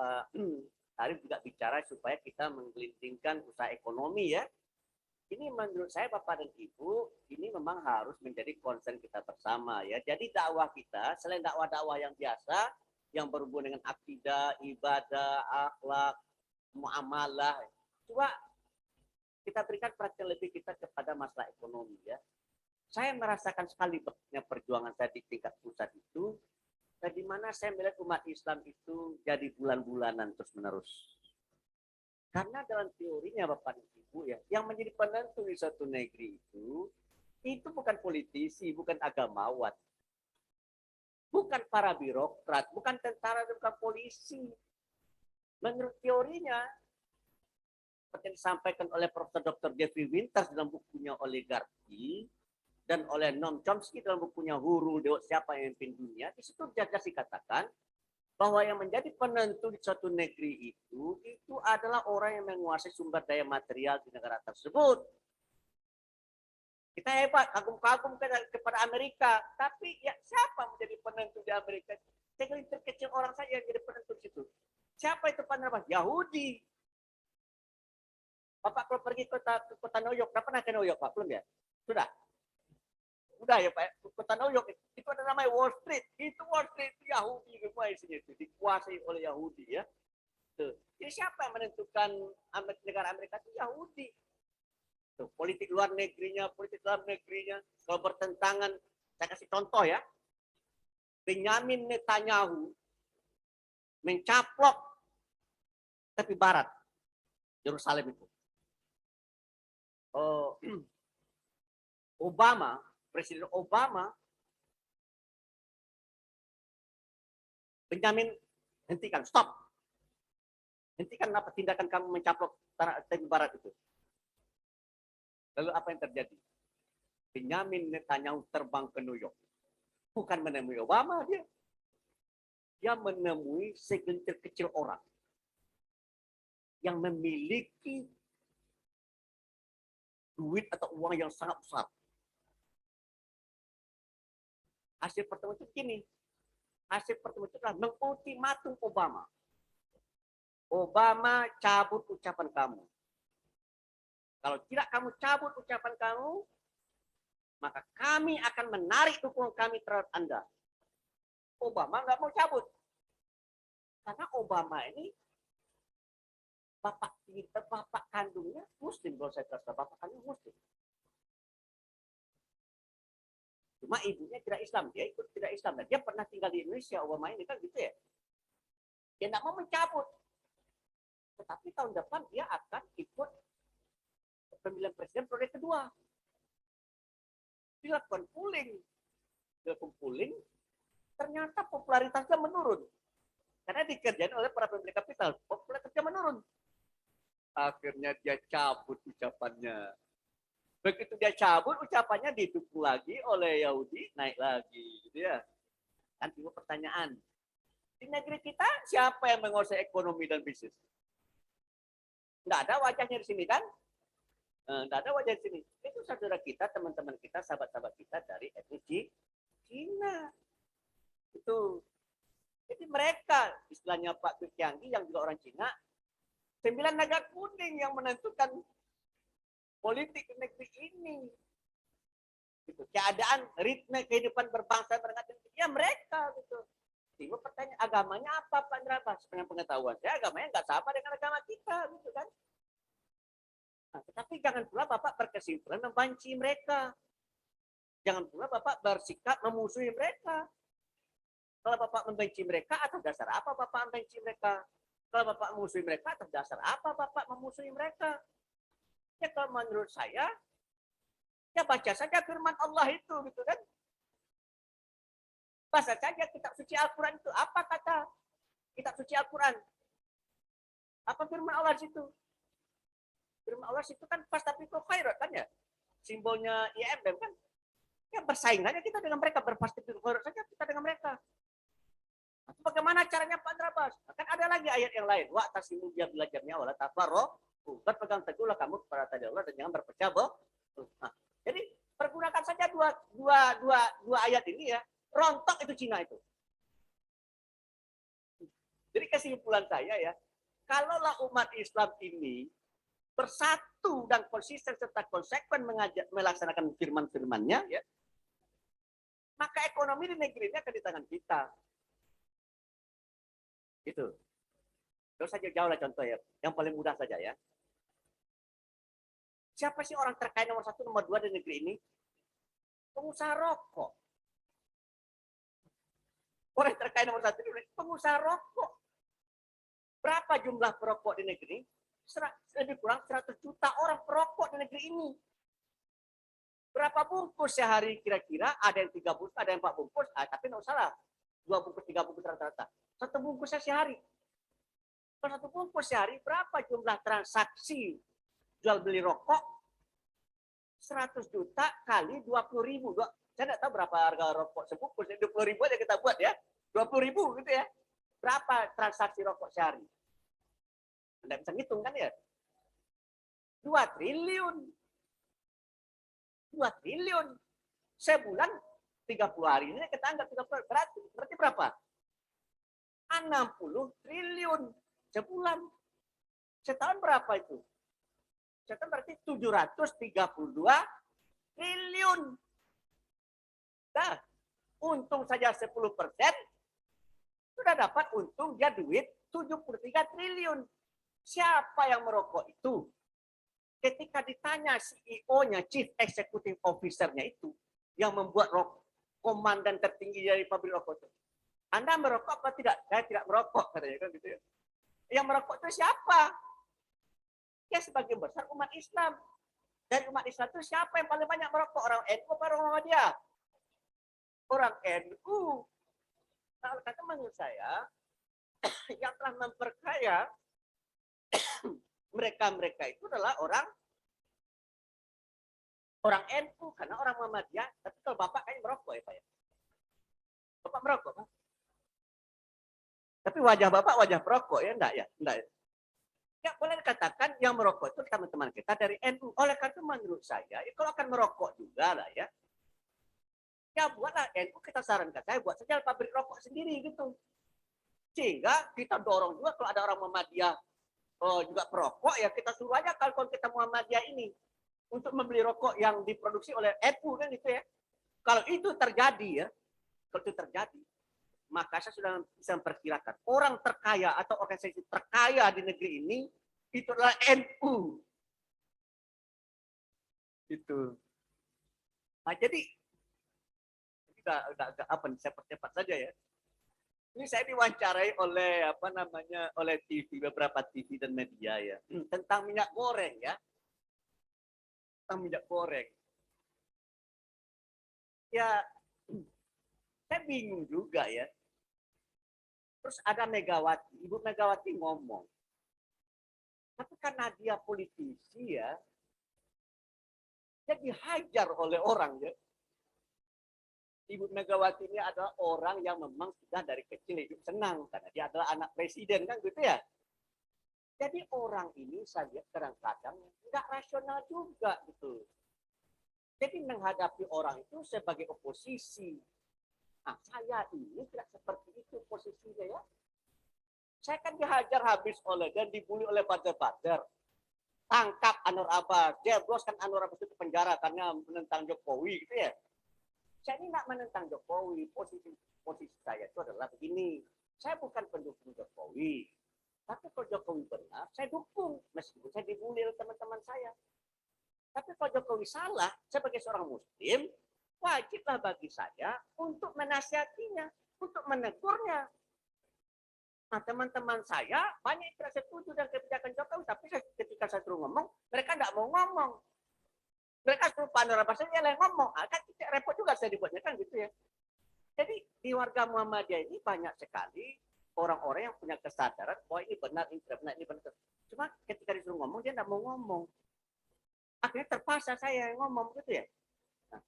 Arif juga bicara supaya kita menggelindingkan usaha ekonomi ya. Ini menurut saya Bapak dan Ibu, ini memang harus menjadi concern kita bersama ya. Jadi dakwah kita selain dakwah-dakwah yang biasa yang berhubungan dengan akidah, ibadah, akhlak, muamalah, coba kita berikan perhatian lebih kita kepada masalah ekonomi ya. Saya merasakan sekali perjuangan saya di tingkat pusat itu, bagaimana saya melihat umat Islam itu jadi bulan-bulanan terus-menerus. Karena dalam teorinya Bapak dan Ibu ya, yang menjadi penentu di suatu negeri itu bukan politisi, bukan agamawan, bukan para birokrat, bukan tentara, bukan polisi. Menurut teorinya, seperti yang disampaikan oleh Profesor Dr. Jeffrey Winters dalam bukunya Oligarki dan oleh Noam Chomsky dalam bukunya Hurul Dewa Siapa yang Memimpin Dunia, di situ jelas dikatakan bahwa yang menjadi penentu di suatu negeri itu adalah orang yang menguasai sumber daya material di negara tersebut. Kita hebat, kagum-kagum kepada Amerika, tapi ya siapa menjadi penentu di Amerika? Segelintir kecil orang saja yang jadi penentu di situ. Siapa itu penerima? Yahudi. Bapak kalau pergi ke kota New York, pernah ke New York Pak? Belum ya? Sudah? Udah ya Pak, kota New York itu ada namanya Wall Street. Itu Wall Street itu Yahudi semua isinya itu, dikuasai oleh Yahudi ya. Tuh. Jadi siapa yang menentukan negara Amerika itu Yahudi. Tuh, politik luar negerinya, kalau bertentangan, saya kasih contoh ya. Benjamin Netanyahu mencaplok tepi barat Yerusalem itu. Obama, Presiden Obama, Benjamin, hentikan, stop. Hentikan apa tindakan kamu mencaplok tanah tepi barat itu. Lalu apa yang terjadi? Benjamin Netanyahu terbang ke New York. Bukan menemui Obama dia. Dia menemui segelintir kecil orang yang memiliki duit atau uang yang sangat besar. Hasil pertemuan itu gini. Hasil pertemuan itu adalah mengultimatum Obama. Obama, cabut ucapan kamu. Kalau tidak kamu cabut ucapan kamu, maka kami akan menarik dukungan kami terhadap Anda. Obama nggak mau cabut. Karena Obama ini bapak kandungnya Muslim, kalau saya kata bapak kandung Muslim. Cuma ibunya tidak Islam, dia ikut tidak Islam. Dan dia pernah tinggal di Indonesia, Obama ini kan gitu ya. Dia nggak mau mencabut. Tetapi tahun depan dia akan ikut pemilihan presiden periode kedua. Dilakukan pooling, ternyata popularitasnya menurun. Karena dikerjain oleh para pemilik kapital, popularitasnya menurun. Akhirnya dia cabut ucapannya. Begitu dia cabut ucapannya didukung lagi oleh Yahudi, naik lagi. Gitu ya. Kan timbul pertanyaan. Di negeri kita siapa yang menguasai ekonomi dan bisnis? Nggak ada wajahnya di sini kan? Nggak ada wajah di sini. Itu saudara kita, teman-teman kita, sahabat-sahabat kita dari etnis Cina. Itu. Jadi mereka, istilahnya Pak Tianggi yang juga orang Cina, 9 naga kuning yang menentukan politik negeri ini. Gitu. Keadaan ritme kehidupan berbangsa ya mereka gitu. Timbul pertanyaan, agamanya apa Pak Ndrabas? Dengan pengetahuan saya, agamanya nggak sama dengan agama kita, gitu kan? Nah, tetapi jangan pula Bapak berkesimpulan membenci mereka. Jangan pula Bapak bersikap memusuhi mereka. Kalau Bapak membenci mereka, atas dasar apa Bapak membenci mereka? Kalau Bapak memusuhi mereka, atas dasar apa Bapak memusuhi mereka? Ya kalau menurut saya, ya baca saja firman Allah itu, gitu kan? Baca saja kitab suci Al-Quran itu. Apa kata kitab suci Al-Quran? Apa firman Allah di situ? Firman Allah itu kan pas tapi kok khairat kan ya? Simbolnya IMB kan? Ya bersaing saja kita dengan mereka, berpasti khairat saja kita dengan mereka. Nah, bagaimana caranya Pak Drabas? Kan ada lagi ayat yang lain. Wa tasimu biya belajarnya wala tafarro. Berpegang teguhlah kamu kepada tadi Allah dan jangan berpecah belah. Nah, jadi pergunakan saja dua ayat ini ya. Rontok itu Cina itu. Jadi kesimpulan saya ya, kalaulah umat Islam ini bersatu dan konsisten serta konsekuen melaksanakan firman-firmannya, ya, maka ekonomi di negeri ini akan di tangan kita. Itu. Terus saja jauh lah contoh ya, yang paling mudah saja ya. Siapa sih orang terkaya nomor 1, nomor 2 di negeri ini? Pengusaha rokok. Orang terkaya nomor 1 di negeri, pengusaha rokok. Berapa jumlah perokok di negeri? Lebih kurang 100 juta orang perokok di negeri ini. Berapa bungkus sehari kira-kira? Ada yang 3 bungkus, ada yang 4 bungkus. Tapi nggak salah. 2 bungkus, 3 bungkus rata-rata. 1 bungkusnya sehari. Kalau 1 bungkus sehari, berapa jumlah transaksi jual beli rokok? 100 juta kali 20 ribu. Saya nggak tahu berapa harga rokok sebungkus. 20 ribu aja kita buat ya. 20 ribu gitu ya. Berapa transaksi rokok sehari? Anda bisa ngitung kan ya? 2 triliun. 2 triliun. Sebulan 30 hari ini kita anggap 30 hari. Berarti berapa? 60 triliun sebulan. Setahun berapa itu? Setahun berarti 732 triliun. Nah, untung saja 10%, sudah dapat untung dia duit 73 triliun. Siapa yang merokok itu? Ketika ditanya CEO-nya, Chief Executive Officer-nya itu, yang membuat komandan tertinggi dari pabrik rokok itu. Anda merokok apa tidak? Saya tidak merokok, katanya kan gitu ya. Yang merokok itu siapa? Ya sebagian besar umat Islam. Dari umat Islam itu siapa yang paling banyak merokok? Orang NU atau orang Muhammadiyah? Orang NU. Nah, kata menurut saya, yang telah memperkaya mereka itu adalah orang NU, karena orang Muhammadiyah. Tapi kalau Bapak kayaknya merokok ya Pak ya? Bapak merokok Pak? Tapi wajah Bapak wajah perokok ya? Enggak ya? Enggak ya? Ya boleh dikatakan yang merokok itu teman-teman kita dari NU. Oleh karena itu menurut saya, ya, kalau akan merokok juga lah ya, ya buatlah NU, kita sarankan saya buat saja pabrik rokok sendiri gitu. Sehingga kita dorong juga kalau ada orang Muhammadiyah juga perokok, ya kita suruh aja kalau kita Muhammadiyah ini untuk membeli rokok yang diproduksi oleh NU kan gitu ya. Kalau itu terjadi ya, kalau itu terjadi, maka saya sudah bisa memperkirakan orang terkaya atau organisasi terkaya di negeri ini itu adalah NU. Itu. Nah, jadi udah apa nih, saya percepat saja ya. Ini saya diwawancarai oleh oleh TV, beberapa TV dan media ya, tentang minyak goreng ya. Tentang minyak goreng. Ya, saya bingung juga ya. Terus ada Megawati, Ibu Megawati ngomong. Tapi karena dia politisi ya, dia dihajar oleh orang ya. Ibu Megawati ini adalah orang yang memang sudah dari kecil hidup senang karena dia adalah anak presiden kan gitu ya. Jadi orang ini saya lihat kadang-kadang nggak rasional juga gitu. Jadi menghadapi orang itu sebagai oposisi. Nah, saya ini tidak seperti itu posisinya ya. Saya kan dihajar habis dan dibully oleh buzzer-buzzer. Tangkap Anwar Abbas, jebloskan Anwar Abbas itu penjara karena menentang Jokowi gitu ya. Saya ini tidak menentang Jokowi. Posisi saya itu adalah begini. Saya bukan pendukung Jokowi. Tapi kalau Jokowi benar, saya dukung. Meskipun saya dibully oleh teman-teman saya. Tapi kalau Jokowi salah, sebagai seorang Muslim, wajiblah bagi saya untuk menasihatinya, untuk menegurnya. Nah, teman-teman saya banyak yang tidak setuju dengan kebijakan Jokowi, tapi ketika saya suruh ngomong, mereka tidak mau ngomong. Mereka suruh Pak Anwar Abbas yang ngomong, kan repot juga saya dibuatnya kan gitu ya. Jadi di warga Muhammadiyah ini banyak sekali orang-orang yang punya kesadaran bahwa ini benar, ini tidak benar, ini benar. Cuma ketika disuruh ngomong, dia tidak mau ngomong. Akhirnya terpaksa saya yang ngomong gitu ya. Nah,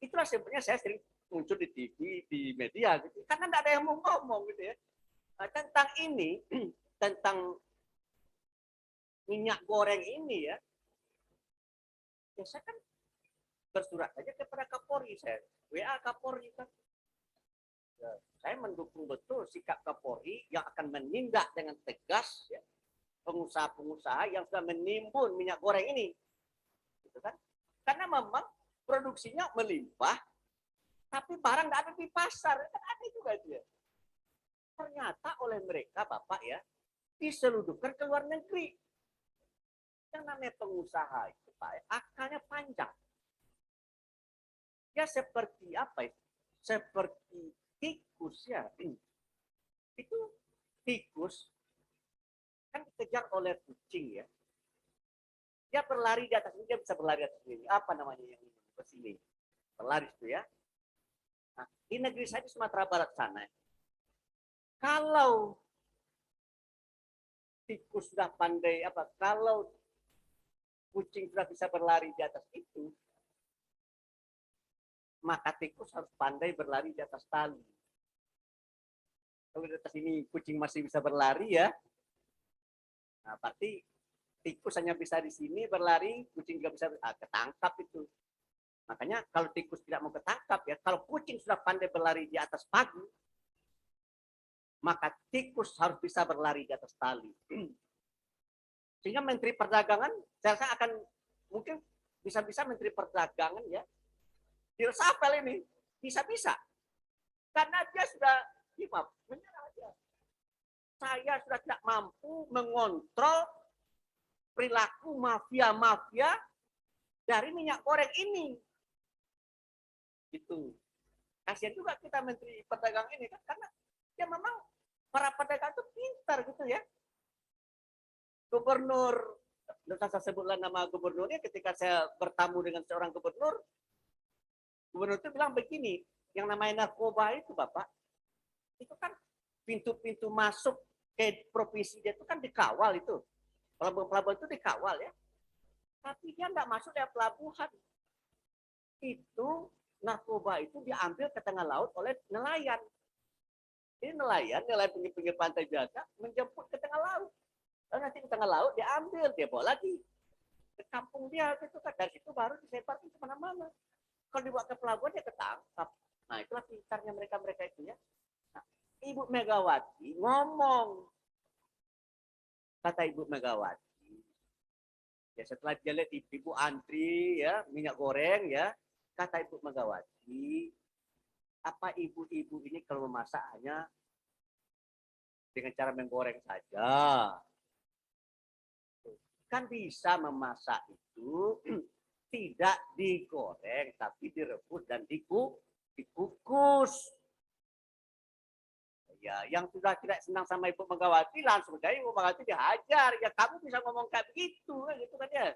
itulah sebenarnya saya sering muncul di TV, di media gitu. Karena tidak ada yang mau ngomong gitu ya. Nah, tentang ini, tentang minyak goreng ini ya, saya kan bersurat saja kepada Kapolri, saya WA Kapolri kan. Saya mendukung betul sikap Kapolri yang akan menindak dengan tegas ya, pengusaha-pengusaha yang sudah menimbun minyak goreng ini, gitu kan? Karena memang produksinya melimpah, tapi barang nggak ada di pasar, kan aneh juga itu ya. Ternyata oleh mereka, Bapak ya, diseludupkan ke luar negeri. Yang namanya pengusaha itu, Pak, akalnya panjang. Ya seperti apa ya? Seperti tikus ya. Itu tikus kan dikejar oleh kucing ya. Dia berlari di atas ini, dia bisa berlari di atas ini. Apa namanya yang ini? Sini. Berlari itu ya. Nah, di negeri saya di Sumatera Barat sana, kalau tikus sudah pandai apa? Kalau kucing sudah bisa berlari di atas itu, maka tikus harus pandai berlari di atas tali. Kalau di atas ini kucing masih bisa berlari ya, nah berarti tikus hanya bisa di sini berlari, kucing juga bisa ketangkap itu. Makanya kalau tikus tidak mau ketangkap ya, kalau kucing sudah pandai berlari di atas pagu, maka tikus harus bisa berlari di atas tali. Sehingga Menteri Perdagangan, saya rasa akan mungkin bisa-bisa Menteri Perdagangan ya, diresapel ini, bisa-bisa. Karena dia sudah menyerah aja. Saya sudah tidak mampu mengontrol perilaku mafia-mafia dari minyak goreng ini. Gitu. Kasihan juga kita Menteri Perdagangan ini kan, karena ya memang para pedagang itu pintar gitu ya. Gubernur, saya sebutlah nama gubernurnya, ketika saya bertamu dengan seorang gubernur itu bilang begini, yang namanya narkoba itu Bapak, itu kan pintu-pintu masuk ke provinsi dia itu kan dikawal itu. Pelabuhan-pelabuhan itu dikawal ya. Tapi dia nggak masuk dari pelabuhan. Itu narkoba itu diambil ke tengah laut oleh nelayan. Ini nelayan pinggir-pinggir pantai biasa menjemput ke tengah laut. Lalu nanti di tengah laut dia ambil, dia bawa lagi ke kampung dia gitu kan. Dari situ baru disebarkan kemana-mana. Kalau dibawa ke pelabuhan dia ketangkap. Nah itulah pintarnya mereka itu ya. Nah, Ibu Megawati ngomong, kata Ibu Megawati, ya setelah dia lihat ibu antri ya minyak goreng ya, kata Ibu Megawati, apa ibu-ibu ini kalau memasak hanya dengan cara menggoreng saja? Kan bisa memasak itu tidak digoreng tapi direbus dan dikukus. Ya, yang sudah tidak senang sama Ibu Megawati langsung saja Ibu Megawati dihajar. Ya kamu bisa ngomong kayak begitu, gitu kan ya.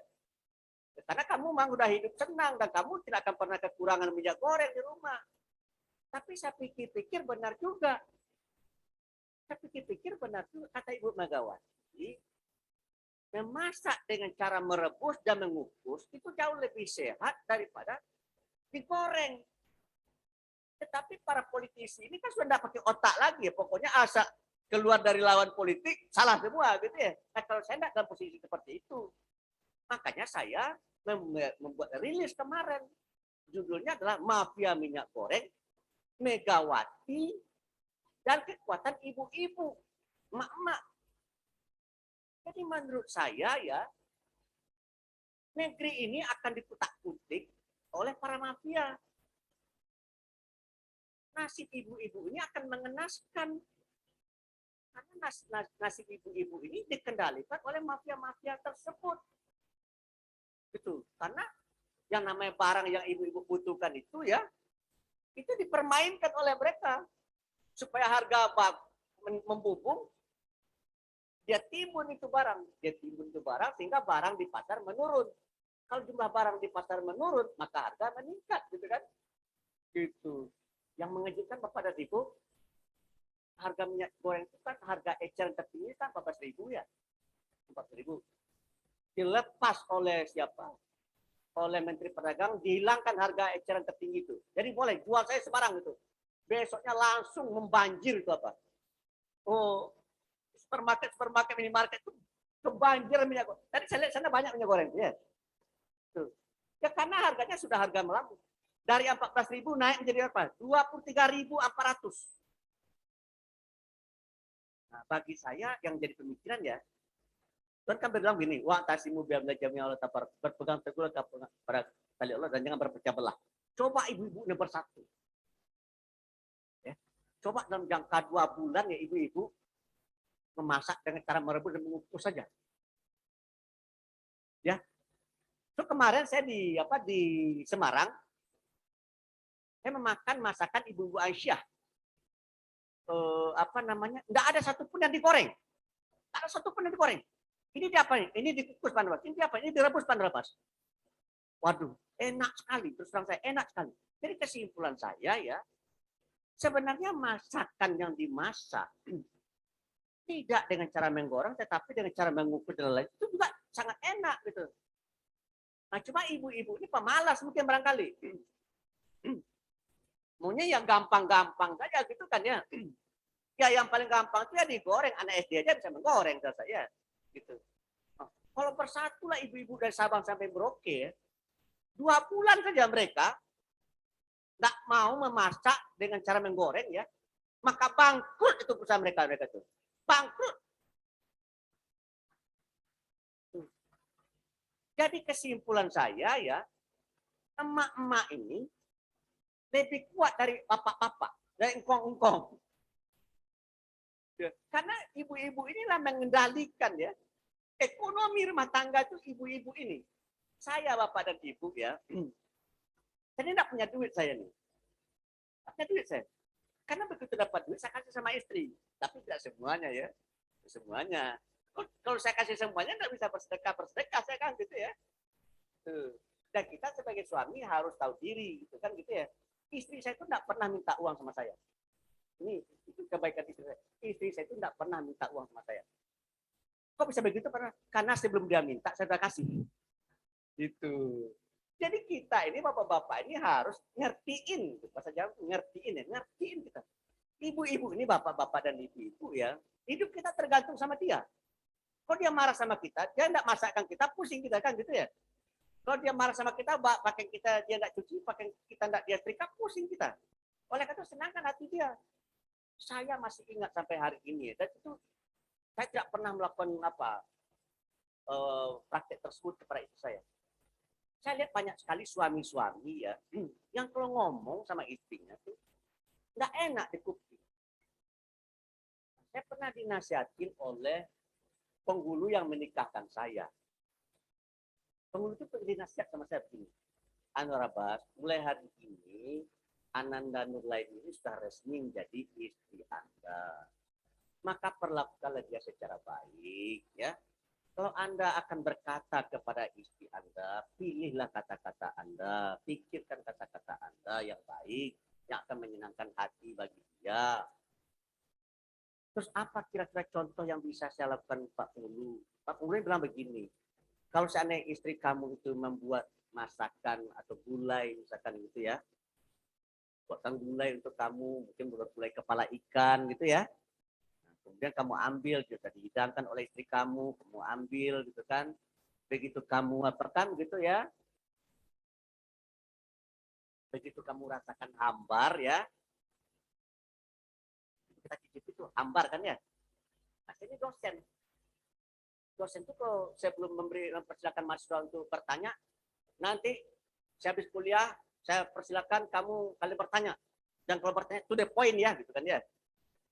Karena kamu memang udah hidup senang dan kamu tidak akan pernah kekurangan minyak goreng di rumah. Tapi saya pikir-pikir benar juga. Saya pikir-pikir benar juga kata Ibu Megawati. Memasak dengan cara merebus dan mengukus itu jauh lebih sehat daripada digoreng. Tetapi para politisi ini kan sudah tidak pakai otak lagi ya. Pokoknya asal keluar dari lawan politik salah semua gitu ya. Nah, kalau saya tidak dalam posisi seperti itu, makanya saya membuat rilis kemarin. Judulnya adalah Mafia Minyak Goreng, Megawati, dan Kekuatan Ibu-Ibu, emak-emak. Jadi menurut saya ya, negeri ini akan diputak-putik oleh para mafia. Nasib ibu-ibu ini akan mengenaskan. Karena nasib ibu-ibu ini dikendalikan oleh mafia-mafia tersebut. Gitu. Karena yang namanya barang yang ibu-ibu butuhkan itu ya, itu dipermainkan oleh mereka. Supaya harga membubung, dia timbun itu barang. Dia timbun itu barang sehingga barang di pasar menurun. Kalau jumlah barang di pasar menurun, maka harga meningkat. Gitu kan? Gitu. Yang mengejutkan Bapak dan Ibu, harga minyak goreng itu kan harga eceran tertinggi kan 14.000 ya. 14.000. Dilepas oleh siapa? Oleh Menteri Perdagangan, dihilangkan harga eceran tertinggi itu. Jadi boleh jual saya sebarang itu. Besoknya langsung membanjir itu apa? Oh, supermarket, minimarket itu kebanjir minyak goreng. Tadi saya lihat sana banyak minyak goreng. Ya. Tuh. Ya karena harganya sudah harga melambung. Dari 14.000 naik menjadi apa? 23.400. Nah, bagi saya yang jadi pemikiran ya, Tuhan kan bilang gini, wa tasimu bihamdillah jami'a Allah tabar, berpegang teguh pada tali Allah dan jangan berpecah belah. Coba ibu-ibu ini bersatu. Ya. Coba dalam jangka 2 bulan ya ibu-ibu memasak dengan cara merebus dan mengukus saja. Ya. So kemarin saya di Semarang, saya memakan masakan ibu-ibu Aisyah. Enggak ada satupun yang digoreng. Enggak ada satupun yang digoreng. Ini di apa? Ini dikukus pan Ini apa? Ini direbus pan Waduh, enak sekali. Terus terang saya enak sekali. Jadi kesimpulan saya ya, sebenarnya masakan yang dimasak tidak dengan cara menggoreng, tetapi dengan cara mengukus dan lain itu juga sangat enak gitu. Nah, cuma ibu-ibu ini pemalas mungkin barangkali. Maunya yang gampang-gampang saja gitu kan ya. Ya yang paling gampang itu ya digoreng. Anak SD aja bisa menggoreng saya gitu. Kalau bersatu lah ibu-ibu dari Sabang sampai Merauke, 2 bulan saja mereka nggak mau memasak dengan cara menggoreng ya, maka bangkrut itu perusahaan mereka itu. Bangkrut. Jadi kesimpulan saya ya, emak-emak ini lebih kuat dari bapak-bapak, dari engkong-engkong. Karena ibu-ibu inilah mengendalikan ya ekonomi rumah tangga itu ibu-ibu ini. Saya bapak dan ibu ya, saya tidak punya duit saya nih. Tidak punya duit saya. Karena begitu dapat duit saya kasih sama istri. Tapi tidak semuanya ya. Semuanya. Kalau saya kasih semuanya nggak bisa bersedekah saya kan gitu ya. Dan kita sebagai suami harus tahu diri gitu kan gitu ya. Istri saya itu tidak pernah minta uang sama saya. Ini itu kebaikan istri saya. Istri saya itu tidak pernah minta uang sama saya. Kok bisa begitu? Karena sebelum dia minta saya sudah kasih. Gitu. Jadi kita ini bapak-bapak ini harus ngertiin, bahasa Jawa ngertiin ya, ngertiin kita. Ibu-ibu ini bapak-bapak dan ibu-ibu ya, hidup kita tergantung sama dia. Kalau dia marah sama kita, dia tidak masakkan kita, pusing kita kan gitu ya. Kalau dia marah sama kita, pakai kita dia tidak cuci, pakai kita tidak dia setrika, pusing kita. Oleh karena itu senangkan hati dia. Saya masih ingat sampai hari ini, dan itu saya tidak pernah melakukan praktek tersebut kepada istri saya. Saya lihat banyak sekali suami-suami ya, yang kalau ngomong sama istrinya tuh nggak enak di kuping. Saya pernah dinasihatin oleh penghulu yang menikahkan saya. Penghulu itu dinasihat sama saya begini, Anwar Abbas, mulai hari ini Ananda Nurlain ini sudah resmi menjadi istri Anda. Maka perlakukanlah dia secara baik ya. Kalau Anda akan berkata kepada istri Anda, pilihlah kata-kata Anda, pikirkan kata-kata Anda yang baik, yang akan menyenangkan hati bagi dia. Terus apa kira-kira contoh yang bisa saya lakukan Pak Penghulu? Pak Penghulu bilang begini, kalau seandainya istri kamu itu membuat masakan atau gulai, misalkan gitu ya, buatkan gulai untuk kamu, mungkin buat gulai kepala ikan gitu ya, kemudian kamu ambil juga dihidangkan oleh istri kamu ambil gitu kan, begitu kamu apakan gitu ya, begitu kamu rasakan hambar ya, kita cicip itu hambar kan ya. Nah ini dosen itu kalau sebelum mempersilakan mahasiswa untuk bertanya, nanti saya habis kuliah saya persilakan kalian bertanya, dan kalau bertanya to the point ya gitu kan ya.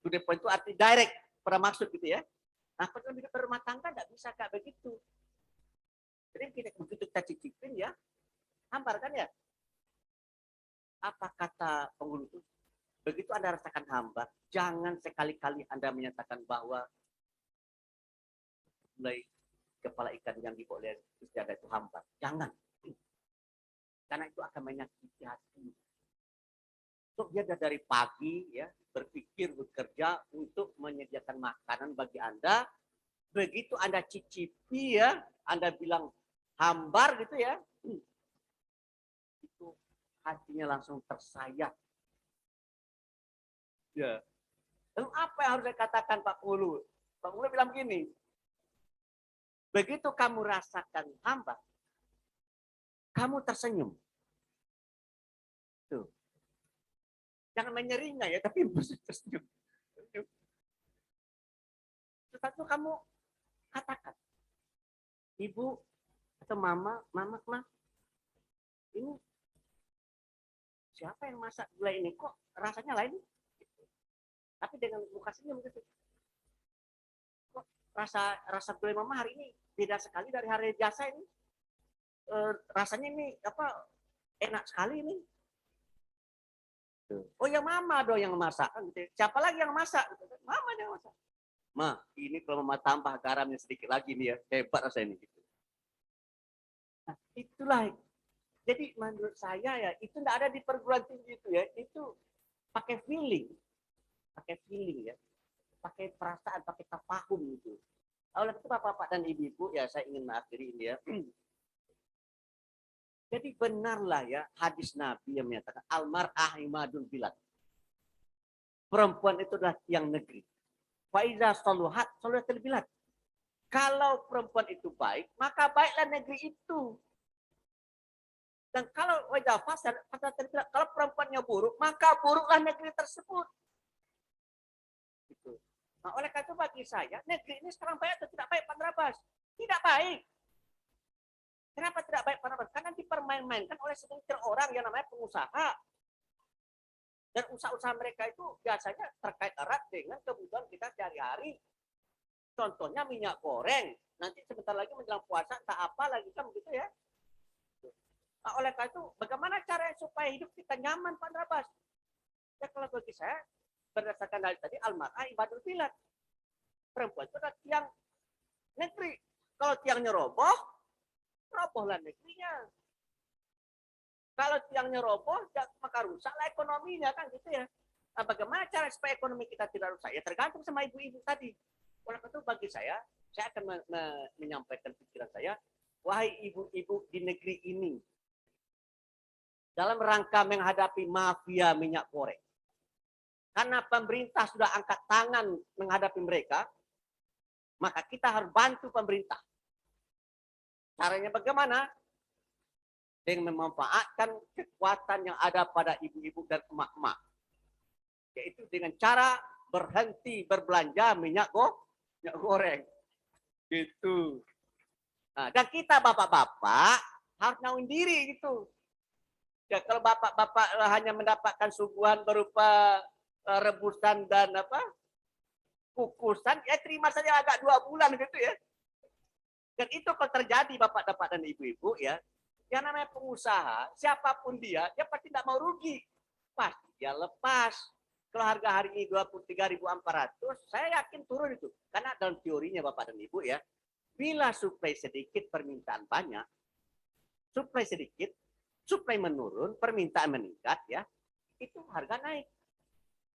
To the point itu arti direct pada maksud gitu ya. Nah, kalau hidup berumah tangga tidak bisa kayak begitu. Jadi kita begitu kita cicipin ya, hambar kan ya. Apa kata penghulu itu? Begitu Anda rasakan hambar, jangan sekali-kali Anda menyatakan bahwa mulai kepala ikan yang dibawa oleh istri Anda itu hambar. Jangan. Karena itu akan menyakiti hati. So, dia dari pagi ya berpikir bekerja untuk menyediakan makanan bagi Anda. Begitu Anda cicipi ya, Anda bilang hambar gitu ya, itu hatinya langsung tersayat. Ya. Lalu apa yang harus saya katakan Pak Penghulu? Pak Penghulu bilang begini, begitu kamu rasakan hambar, kamu tersenyum. Tuh. Jangan menyeringai ya, tapi tersenyum. Setelah itu kamu katakan, ibu atau mama, ini siapa yang masak gulai ini? Kok rasanya lain? Tapi dengan muka senyum gitu. Kok rasa gulai mama hari ini beda sekali dari hari biasa ini. Rasanya ini enak sekali ini. Oh ya mama dong yang masak. Gitu. Siapa lagi yang masak? Mama yang masak. Ma, ini kalau mama tambah garamnya sedikit lagi nih ya, hebat rasanya ini. Gitu. Nah, itulah. Jadi menurut saya ya, itu tidak ada di perguruan tinggi itu ya. Itu pakai feeling ya, pakai perasaan, pakai tafahum gitu. Oleh itu bapak-bapak dan ibu-ibu ya, saya ingin mengakhiri ini ya. Jadi benarlah ya hadis Nabi yang menyatakan almar'ah imadul bilad. Perempuan itu adalah tiang negeri. Faiza saluhat saluhatil bilad. Kalau perempuan itu baik, maka baiklah negeri itu. Dan kalau wajah fasad, kalau perempuannya buruk, maka buruklah negeri tersebut. Gitu. Nah, oleh karena itu bagi saya, negeri ini sekarang baik atau tidak baik, Pak Drabas? Tidak baik. Kenapa tidak baik, Pak Drabas? Karena dipermain-mainkan oleh segelintir orang yang namanya pengusaha. Dan usaha-usaha mereka itu biasanya terkait erat dengan kebutuhan kita sehari-hari. Contohnya minyak goreng. Nanti sebentar lagi menjelang puasa, tak apa lagi kan begitu ya. Nah, oleh karena itu, bagaimana cara supaya hidup kita nyaman, Pak Drabas? Ya kalau bagi saya, berdasarkan dari tadi, almar'ah ibadul bilad. Perempuan itu adalah tiang negeri. Kalau tiangnya roboh, robohlah negerinya. Kalau tiangnya roboh, maka rusaklah ekonominya, kan gitu ya. Nah, bagaimana cara supaya ekonomi kita tidak rusak? Ya tergantung sama ibu-ibu tadi. Oleh karena itu bagi saya akan menyampaikan pikiran saya, wahai ibu-ibu di negeri ini, dalam rangka menghadapi mafia minyak goreng. Karena pemerintah sudah angkat tangan menghadapi mereka, maka kita harus bantu pemerintah. Caranya bagaimana? Dengan memanfaatkan kekuatan yang ada pada ibu-ibu dan emak-emak. Yaitu dengan cara berhenti berbelanja minyak goreng. Gitu. Nah, dan kita bapak-bapak harus naung diri gitu. Ya, kalau bapak-bapak hanya mendapatkan suguhan berupa rebusan dan kukusan, ya terima saja agak 2 bulan gitu ya. Dan itu kalau terjadi bapak-bapak dan ibu-ibu ya, yang namanya pengusaha, siapapun dia pasti tidak mau rugi. Pasti dia lepas. Kalau harga hari ini 23.400, saya yakin turun itu. Karena dalam teorinya bapak dan ibu ya, bila suplai sedikit, permintaan banyak, suplai sedikit, suplai menurun, permintaan meningkat ya, itu harga naik.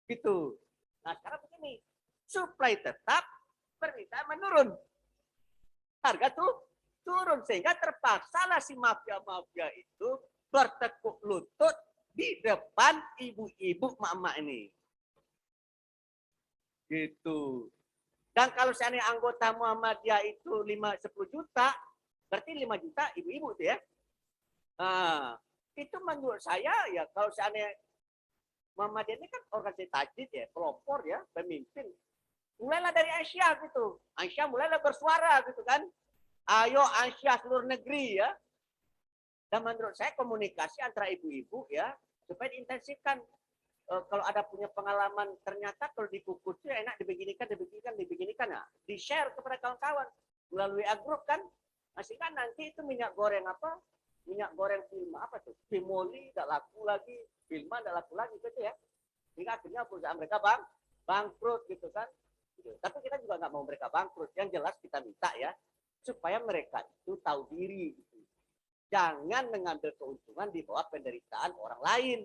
Gitu. Nah, sekarang begini, suplai tetap, permintaan menurun. Harga tuh turun sehingga terpaksalah si mafia-mafia itu bertekuk lutut di depan ibu-ibu mama ini. Gitu. Dan kalau seandainya anggota Muhammadiyah itu 10 juta, berarti 5 juta ibu-ibu itu ya. Nah, itu menurut saya ya kalau seandainya Muhammadiyah ini kan organisasi tajdid ya, pelopor ya, pemimpin. Mulailah dari Aisyah gitu. Aisyah mulailah bersuara gitu kan. Ayo Aisyah seluruh negeri ya. Dan menurut saya komunikasi antara ibu-ibu ya, supaya diintensifkan. Kalau ada punya pengalaman, ternyata kalau dikukus ya enak dibeginikan. Nah, di-share kepada kawan-kawan. Melalui grup kan. Masih kan nanti itu minyak goreng film apa tuh? Fimoli tidak laku lagi, Filma tidak laku lagi gitu ya. Hingga akhirnya perusahaan mereka bangkrut gitu kan. Tapi kita juga nggak mau mereka bangkrut. Yang jelas kita minta ya, supaya mereka itu tahu diri. Gitu. Jangan mengambil keuntungan di bawah penderitaan orang lain.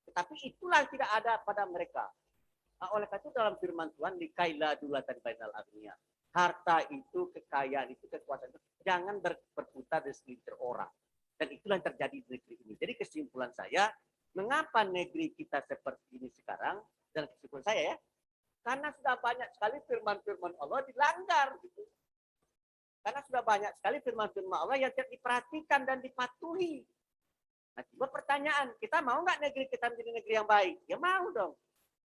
Tetapi itulah yang tidak ada pada mereka. Nah, oleh karena itu dalam firman Tuhan, likaila dulatan bainal agniya. Harta itu, kekayaan itu, kekuasaan itu, jangan berputar di segelintir orang. Dan itulah yang terjadi di negeri ini. Jadi kesimpulan saya, mengapa negeri kita seperti ini sekarang? Dan kesimpulan saya ya, karena sudah banyak sekali firman-firman Allah dilanggar. Gitu. Karena sudah banyak sekali firman-firman Allah yang tidak diperhatikan dan dipatuhi. Nah, coba pertanyaan, kita mau nggak negeri kita menjadi negeri yang baik? Ya mau dong.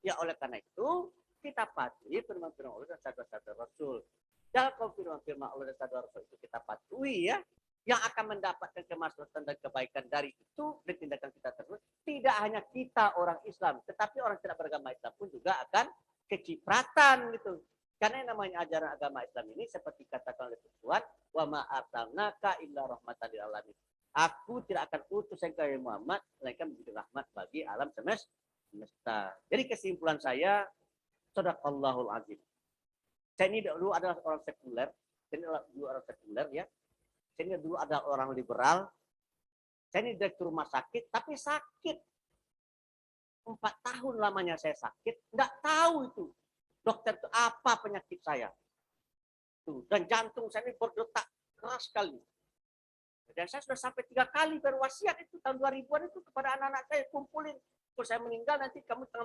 Ya oleh karena itu, kita patuhi firman-firman Allah dan sabda-sabda Rasul. Dan kalau firman-firman Allah dan sabda Rasul itu kita patuhi ya, yang akan mendapatkan kemaslahatan dan kebaikan dari itu dan tindakan kita tersebut, tidak hanya kita orang Islam, tetapi orang tidak beragama Islam pun juga akan kecipratan gitu. Karena yang namanya ajaran agama Islam ini seperti katakan oleh Tuhan, wa ma arsalnaka illa rahmatan lil alamin. Aku tidak akan utus engkau Muhammad melainkan menjadi rahmat bagi alam semesta. Jadi kesimpulan saya, sadaqallahul azim. Saya ini dulu adalah orang sekuler, ya. Saya ini dulu adalah orang liberal. Saya ini direktur rumah sakit, tapi sakit 4 tahun lamanya saya sakit, nggak tahu itu dokter itu apa penyakit saya. Tuh, dan jantung saya ini berdetak keras sekali. Dan saya sudah sampai 3 kali berwasiat itu tahun 2000-an itu kepada anak-anak saya, kumpulin. Kalau saya meninggal nanti kamu jangan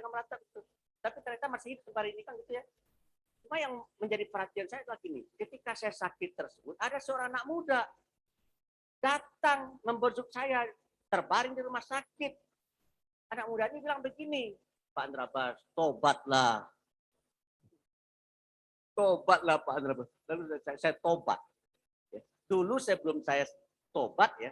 meratap gitu. Tapi ternyata masih hidup hari ini kan gitu ya. Cuma yang menjadi perhatian saya adalah gini, ketika saya sakit tersebut, ada seorang anak muda datang membujuk saya, terbaring di rumah sakit. Anak muda ini bilang begini, Pak Andrabas, tobatlah. Tobatlah Pak Andrabas. Lalu saya tobat. Dulu sebelum saya tobat ya,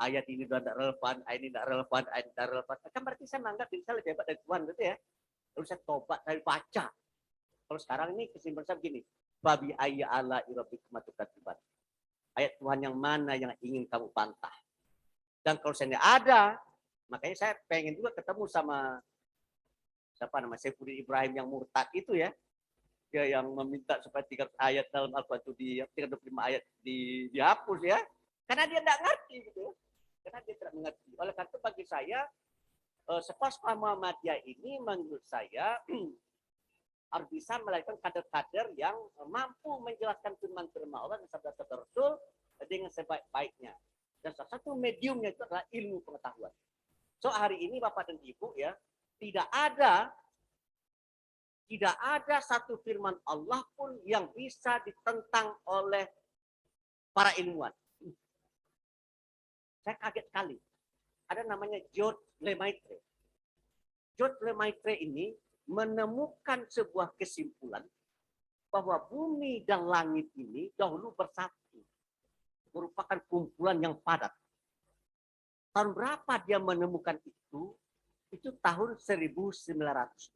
ayat ini sudah tidak relevan, ayat ini tidak relevan, ayat ini tidak relevan. Kan berarti saya menganggap diri saya lebih hebat dari Tuhan gitu ya. Lalu saya tobat, saya baca. Kalau sekarang ini kesimpulan saya begini, babi ayya ala irabikmatukat. Ayat Tuhan yang mana yang ingin kamu bantah. Dan kalau saya ada, makanya saya pengen juga ketemu sama siapa nama Saifuddin Ibrahim yang murtad itu ya. Dia yang meminta supaya 3 ayat dalam Al-Quran itu 325 ayat dihapus ya. Karena dia tidak ngerti gitu ya. Karena dia tidak mengerti. Oleh karena itu bagi saya sekolah Muhammadiyah ini menurut saya harus bisa melahirkan kader-kader yang mampu menjelaskan firman-firman Allah dan sabda-sabda Rasul dengan sebaik-baiknya. Dan salah satu mediumnya itu adalah ilmu pengetahuan. So hari ini Bapak dan Ibu ya, tidak ada satu firman Allah pun yang bisa ditentang oleh para ilmuwan. Saya kaget sekali. Ada namanya George Lemaitre. George Lemaitre ini menemukan sebuah kesimpulan bahwa bumi dan langit ini dahulu bersatu. Merupakan kumpulan yang padat. Tahun berapa dia menemukan itu? Itu tahun 1927.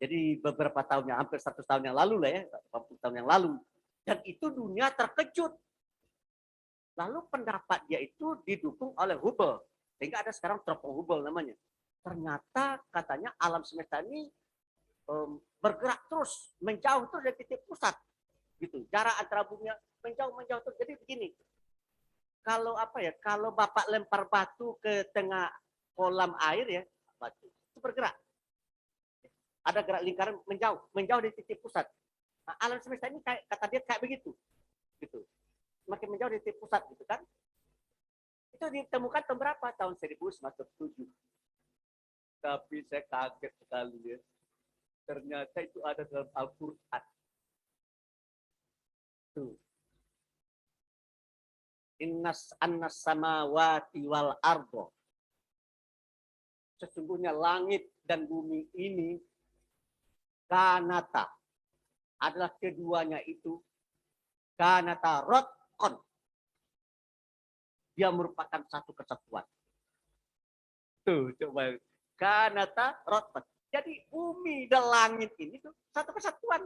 Jadi beberapa tahun yang hampir 100 tahun yang lalu lah ya, 80 tahun yang lalu. Dan itu dunia terkejut. Lalu pendapat dia itu didukung oleh Hubble. Sehingga ada sekarang teropong Hubble namanya. Ternyata katanya alam semesta ini bergerak terus, menjauh terus dari titik pusat. Gitu. Jarak antara bumi menjauh terus. Jadi begini. Kalau kalau Bapak lempar batu ke tengah kolam air ya, batu itu bergerak. Ada gerak lingkaran menjauh dari titik pusat. Nah, alam semesta ini kata dia kayak begitu, gitu. Semakin menjauh dari titik pusat, gitu kan? Itu ditemukan tahun berapa? Tahun 1907. Tapi saya kaget sekali ya. Ternyata itu ada dalam Al-Quran. Tuh. Innas annas samawati wal ardo. Sesungguhnya langit dan bumi ini kanata adalah keduanya itu kanata rotkon. Dia merupakan satu kesatuan. Tuh coba kanata rotkon. Jadi bumi dan langit ini tuh satu kesatuan.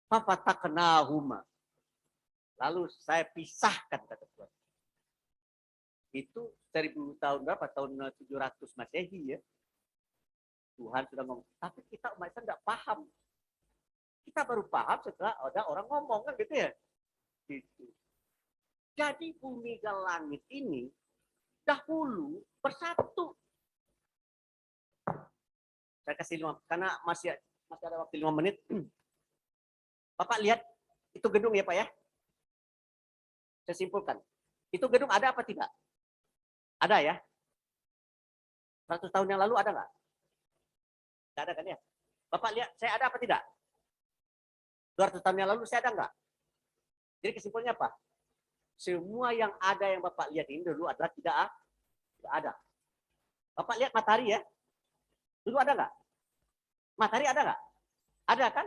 Fafataknahuma. Lalu saya pisahkan kata Tuhan. Itu 1000 tahun berapa? Tahun 700 Masehi ya. Tuhan sudah ngomong. Tapi kita umat Islam tidak paham. Kita baru paham setelah ada orang ngomong kan gitu ya. Gitu. Jadi bumi dan langit ini dahulu bersatu. Saya kasih 5, karena masih ada waktu 5 menit. Bapak lihat itu gedung ya Pak ya. Saya simpulkan. Itu gedung ada apa tidak? Ada ya? 100 tahun yang lalu ada nggak? Nggak ada kan ya? Bapak lihat, saya ada apa tidak? 200 tahun yang lalu saya ada nggak? Jadi kesimpulannya apa? Semua yang ada yang Bapak lihat ini dulu adalah tidak ada. Bapak lihat matahari ya. Dulu ada nggak? Matahari ada nggak? Ada kan?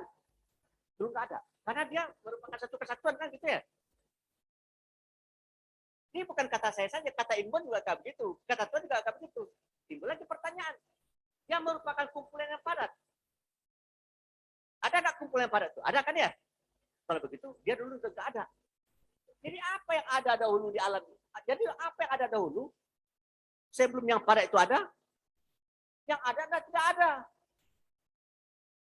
Dulu nggak ada. Karena dia merupakan satu kesatuan kan gitu ya. Ini bukan kata saya saja, kata ilmuwan juga kayak begitu. Kata Tuhan juga kayak begitu. Timbul lagi pertanyaan. Dia merupakan kumpulan yang padat. Ada nggak kumpulan yang padat itu? Ada kan ya? Kalau begitu, dia dulu juga nggak ada. Jadi apa yang ada dahulu di alam? Jadi apa yang ada dahulu? Sebelum yang padat itu ada, yang ada dan tidak ada.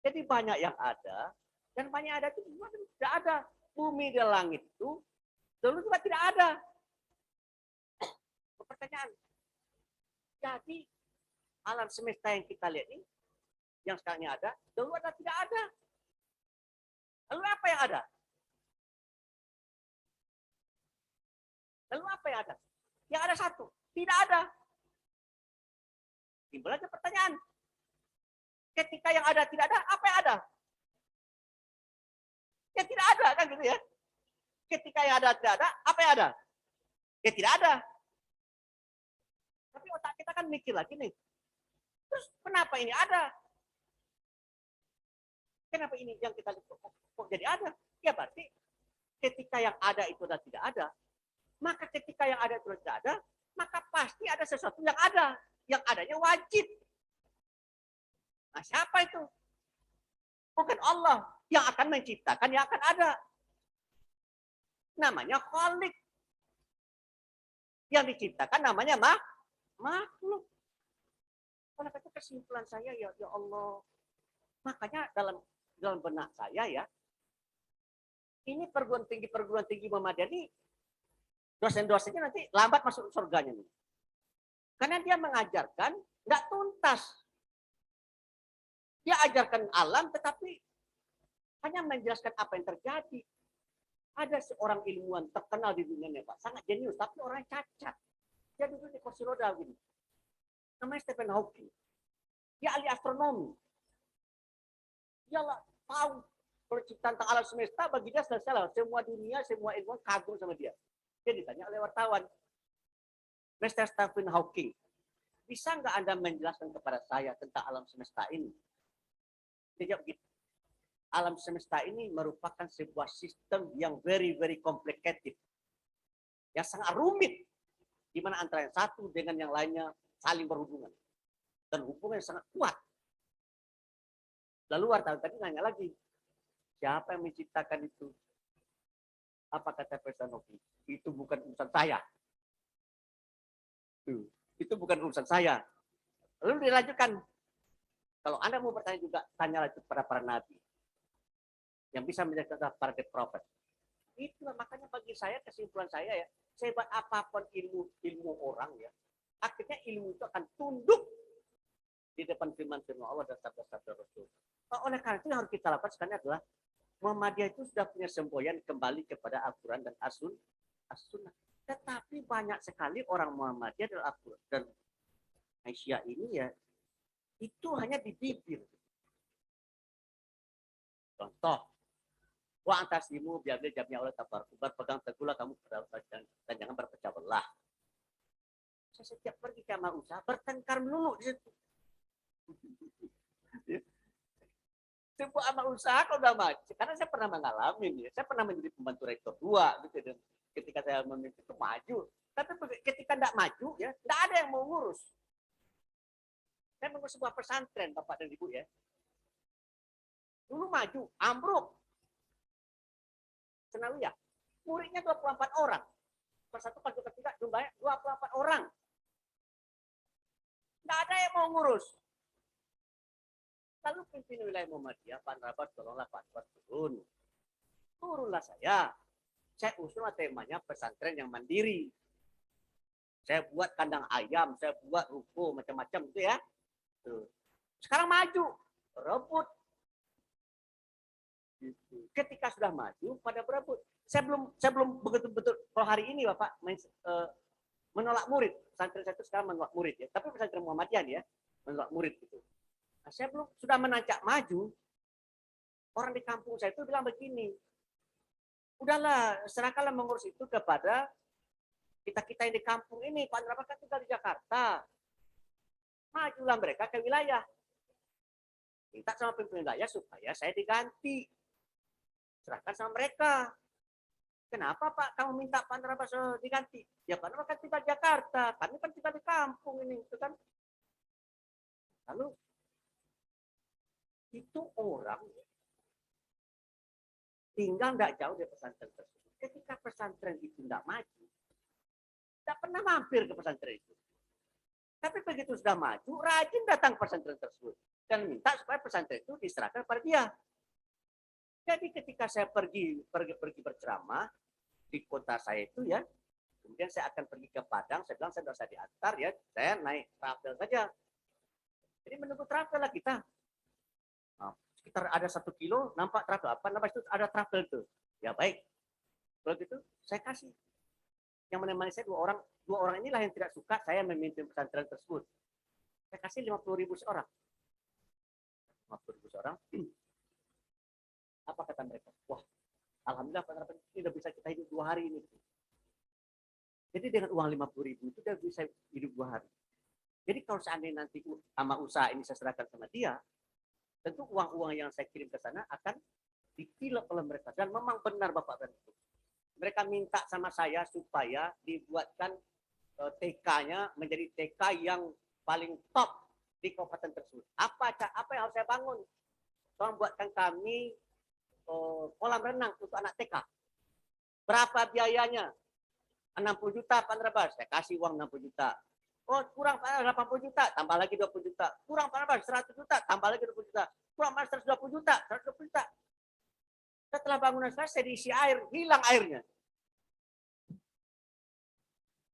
Jadi banyak yang ada, dan banyak yang ada itu tidak ada. Bumi dan langit itu dulu juga tidak ada. Pertanyaan. Jadi alam semesta yang kita lihat ini, yang sekarang ada, dulu ada tidak ada. Lalu apa yang ada? Lalu apa yang ada? Yang ada satu, tidak ada. Timbul aja pertanyaan. Ketika yang ada tidak ada, apa yang ada? Ya tidak ada kan gitu ya. Ketika yang ada tidak ada, apa yang ada? Ya tidak ada. Tapi otak kita kan mikir lagi nih. Terus kenapa ini ada? Kenapa ini yang kita lihat kok jadi ada? Ya berarti ketika yang ada itu sudah tidak ada, maka ketika yang ada itu sudah tidak ada, maka pasti ada sesuatu yang ada. Yang adanya wajib. Nah, siapa itu? Bukan Allah yang akan menciptakan, yang akan ada. Namanya Khalik. Yang diciptakan namanya makhluk. Oleh itu kesimpulan saya ya Allah. Makanya dalam benak saya ya, ini perguruan tinggi Muhammadiyah ini dosen-dosennya nanti lambat masuk surganya nih. Karena dia mengajarkan nggak tuntas. Dia ajarkan alam tetapi hanya menjelaskan apa yang terjadi. Ada seorang ilmuwan terkenal di dunia ini, Pak, sangat jenius, tapi orang cacat. Dia duduk di kursi roda gini. Namanya Stephen Hawking. Dia ahli astronomi. Dia tahu penciptaan alam semesta, bagi dia selesai. Semua dunia, semua ilmuwan kagum sama dia. Dia ditanya oleh wartawan, Mr. Stephen Hawking, bisa nggak Anda menjelaskan kepada saya tentang alam semesta ini? Dia jawab gitu. Alam semesta ini merupakan sebuah sistem yang very complicated. Yang sangat rumit. Di mana antara yang satu dengan yang lainnya saling berhubungan. Dan hubungan yang sangat kuat. Lalu wartawan tadi nanya lagi, siapa yang menciptakan itu? Apa kata Stephen Hawking? Itu bukan urusan saya. Itu bukan urusan saya. Lalu dilanjutkan. Kalau Anda mau bertanya juga, tanyalah kepada para nabi. Yang bisa menjelaskan para prophet. Itulah makanya bagi saya, kesimpulan saya ya, sehebat apapun ilmu orang ya, akhirnya ilmu itu akan tunduk di depan firman-firman Allah dan sabda-sabda Rasul. Oleh karena itu yang harus kita lakukan sekarang adalah Muhammadiyah itu sudah punya semboyan kembali kepada Al-Quran dan As-Sunnah. Tetapi banyak sekali orang Muhammadiyah dan Al-Quran dan Aisyah ini ya, itu hanya di bibir. Contoh, wa antasimu biabil jamnya oleh tabarku, berpegang teguhlah kamu dan jangan berpecah belah. Saya setiap pergi ke amal usaha bertengkar melulu di situ. Sebuah amal usaha kalau udah maju, karena saya pernah mengalami, saya pernah menjadi pembantu rektor 2 gitu, dan ketika saya memimpin itu maju, tapi ketika tidak maju ya, tidak ada yang mau ngurus. Saya mengurus sebuah pesantren, Bapak dan Ibu ya. Dulu maju, ambruk. Senawiyah. Muridnya 24 orang. Persatu pagi ketiga jumlahnya 24 orang. Tidak ada yang mau ngurus. Lalu pimpinan wilayah Muhammadiyah, Pak Rabat, tolonglah Pak Rabat turun. Turunlah saya. Saya usul temanya pesantren yang mandiri. Saya buat kandang ayam, saya buat ruko, macam-macam gitu ya. Sekarang maju, rebut. Ketika sudah maju, pada berebut. Saya belum betul-betul kalau hari ini Bapak menolak murid. Pesantren saya itu sekarang menolak murid ya. Tapi pesantren Muhammadiyah ya, menolak murid gitu. Nah, saya belum sudah menancap maju. Orang di kampung saya itu bilang begini, udahlah serahkanlah mengurus itu kepada kita yang di kampung ini. Pak Rabat kan tinggal di Jakarta. Majulah mereka ke wilayah. minta sama pimpinan wilayah supaya saya diganti. Serahkan sama mereka. Kenapa Pak kamu minta Pak Andrabas diganti? Ya Pak Andrabas kan tinggal di Jakarta, kami kan tinggal di kampung ini, itu kan. Lalu itu orang tinggal nggak jauh dari pesantren tersebut. Ketika pesantren itu nggak maju, tidak pernah mampir ke pesantren itu. Tapi begitu sudah maju, rajin datang ke pesantren tersebut dan minta supaya pesantren itu diserahkan pada dia. Jadi ketika saya pergi berceramah di kota saya itu ya, kemudian saya akan pergi ke Padang, saya bilang saya sudah diantar ya, saya naik travel saja. Jadi menunggu travel lah kita. Nah, sekitar ada 1 kilo, nampak travel apa? Nampak itu ada travel tuh. Ya baik. Kalau gitu saya kasih. Yang menemani saya dua orang inilah yang tidak suka saya memimpin pesantren tersebut. Saya kasih 50.000 seorang. 50.000 seorang. Apa kata mereka? Wah, alhamdulillah ini udah bisa kita hidup 2 hari ini. Jadi dengan uang 50.000 itu dia bisa hidup 2 hari. Jadi kalau seandainya nanti sama usaha ini saya serahkan sama dia, tentu uang-uang yang saya kirim ke sana akan ditilep oleh mereka. Dan memang benar Bapak dan Ibu. Mereka minta sama saya supaya dibuatkan TK-nya menjadi TK yang paling top di kabupaten tersebut. Apa yang harus saya bangun? Tolong buatkan kami kolam renang untuk anak TK. Berapa biayanya? 60 juta Pak Andrabas. Saya kasih uang 60 juta. Oh, kurang Pak 80 juta, tambah lagi 20 juta. Kurang Pak Andrabas 100 juta, tambah lagi 20 juta. Kurang Pak 120 juta, 120 juta. Setelah bangunan selesai diisi air, hilang airnya.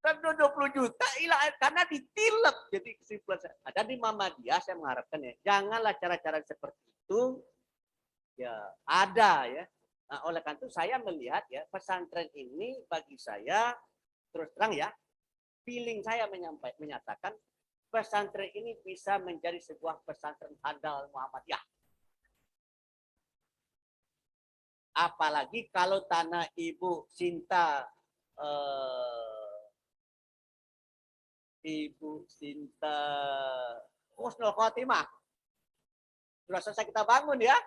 20 juta hilang air karena ditilep. Jadi kesimpulan saya. Ada di Muhammadiyah saya mengharapkan ya, janganlah cara-cara seperti itu ya ada ya. Nah, oleh karena itu saya melihat ya pesantren ini bagi saya terus terang ya, feeling saya menyatakan pesantren ini bisa menjadi sebuah pesantren handal Muhammadiyah. Apalagi kalau tanah Ibu Sinta Husnul Khotimah sudah selesai kita bangun ya,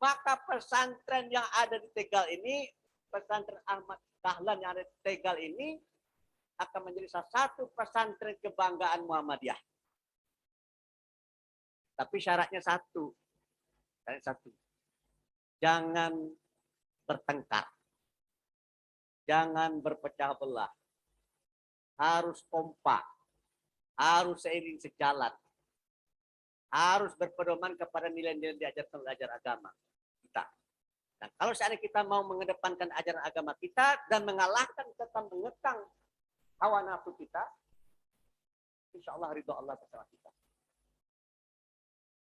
maka pesantren yang ada di Tegal ini, pesantren Ahmad Dahlan yang ada di Tegal ini akan menjadi salah satu pesantren kebanggaan Muhammadiyah. Tapi syaratnya satu. Jangan bertengkar. Jangan berpecah belah. Harus kompak. Harus seiring sejalan. Harus berpedoman kepada nilai-nilai diajarkan belajar agama kita. Dan kalau seandainya kita mau mengedepankan ajaran agama kita dan mengalahkan serta mengekang hawa nafsu kita, insya Allah ridho Allah bersama kita.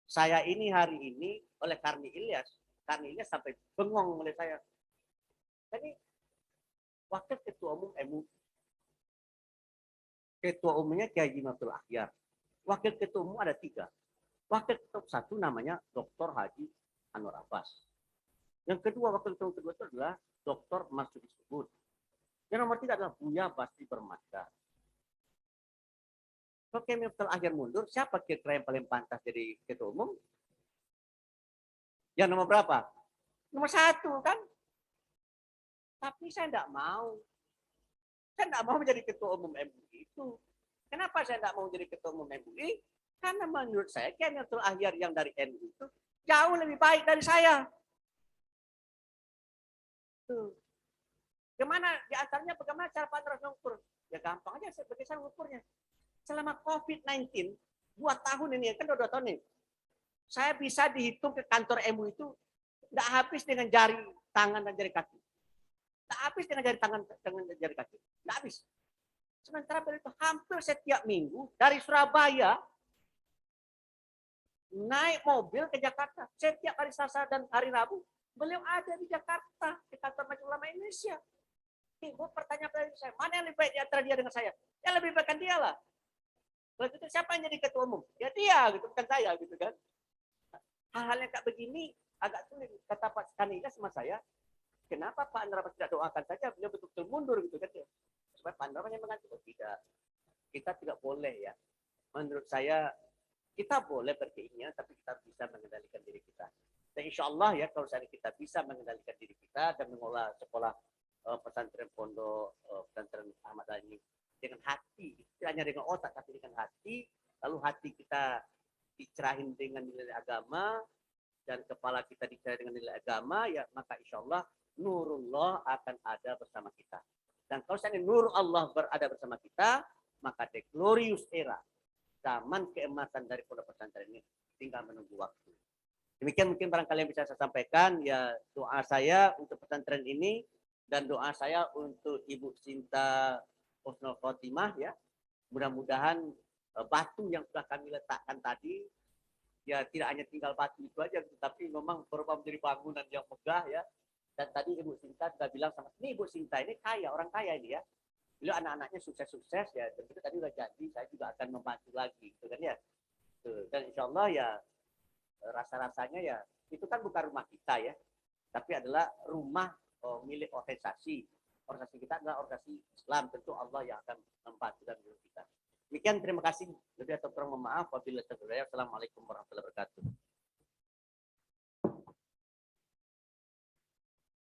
Saya ini hari ini oleh Karni Ilyas sampai bengong oleh saya. Jadi wakil ketua umum MUI, ketua umumnya Kiai Jimatul Akhyar, wakil ketua umum ada 3. Wakil ketua 1 namanya Dr. Haji Anwar Abbas. Yang kedua wakil ketua kedua itu adalah Dr. Marsudi Subud. Yang nomor 3 adalah Buya Basri Bermada. Kalau Kiai Jimatul Akhyar mundur, siapa kira-kira yang paling pantas jadi ketua umum? Yang nomor berapa? Nomor 1 kan? Tapi saya tidak mau. Saya tidak mau menjadi ketua umum MUI itu. Kenapa saya tidak mau menjadi ketua umum MUI? Karena menurut saya Kiai Jimatul Akhyar yang dari NU itu jauh lebih baik dari saya. Tuh. Bagaimana cara Pak Andras mengukur? Ya gampang aja sebagai saya mengukurnya. Selama COVID-19 2 tahun ini kan udah 2 tahun nih. Saya bisa dihitung ke kantor MUI itu nggak habis dengan jari tangan dan jari kaki. Nggak habis dengan jari tangan dan jari kaki. Nggak habis. Sementara itu hampir setiap minggu dari Surabaya naik mobil ke Jakarta. Setiap hari Selasa dan hari Rabu, beliau ada di Jakarta, di kantor Majelis Ulama Indonesia. Ibu pertanyaan pada saya, mana yang lebih baik di antara dia dengan saya? Yang lebih baik kan dia lah. Kalau itu siapa yang jadi ketua umum? Ya dia, gitu, bukan saya, gitu kan. Hal-hal yang kayak begini agak sulit. Kata Pak Kanila sama saya, kenapa Pak Andrabas tidak doakan saja, beliau betul-betul mundur, gitu kan. Supaya Pak Andrabas yang mengganti. Tidak. Kita tidak boleh ya. Menurut saya, Kita boleh berkeinginan, tapi kita bisa mengendalikan diri kita. Dan insya Allah ya, kalau misalnya kita bisa mengendalikan diri kita dan mengolah sekolah pesantren pondok pesantren Ahmad ini dengan hati, tidak hanya dengan otak, tapi dengan hati, lalu hati kita dicerahin dengan nilai agama, dan kepala kita dicerahin dengan nilai agama, ya maka insya Allah nurullah akan ada bersama kita. Dan kalau misalnya nur Allah berada bersama kita, maka the glorious era, zaman keemasan dari pondok pesantren ini tinggal menunggu waktu. Demikian mungkin barangkali yang bisa saya sampaikan. Ya, doa saya untuk pesantren ini dan doa saya untuk Ibu Sinta Husnul Khotimah ya. Mudah-mudahan batu yang sudah kami letakkan tadi ya tidak hanya tinggal batu itu aja, tapi memang berubah menjadi bangunan yang megah ya. Dan tadi Ibu Sinta sudah bilang sama ini, Ibu Sinta ini kaya, orang kaya ini ya. Beliau anak-anaknya sukses-sukses ya, dan itu tadi udah jadi, saya juga akan membantu lagi, gitu kan ya. Tuh. Dan insya Allah ya rasa-rasanya ya itu kan bukan rumah kita ya, tapi adalah rumah milik organisasi. Organisasi kita adalah organisasi Islam, tentu Allah yang akan membantu dan kita. Demikian, terima kasih. Lebih atau kurang mohon maaf. Wabillahi taufiq. Assalamualaikum warahmatullahi wabarakatuh.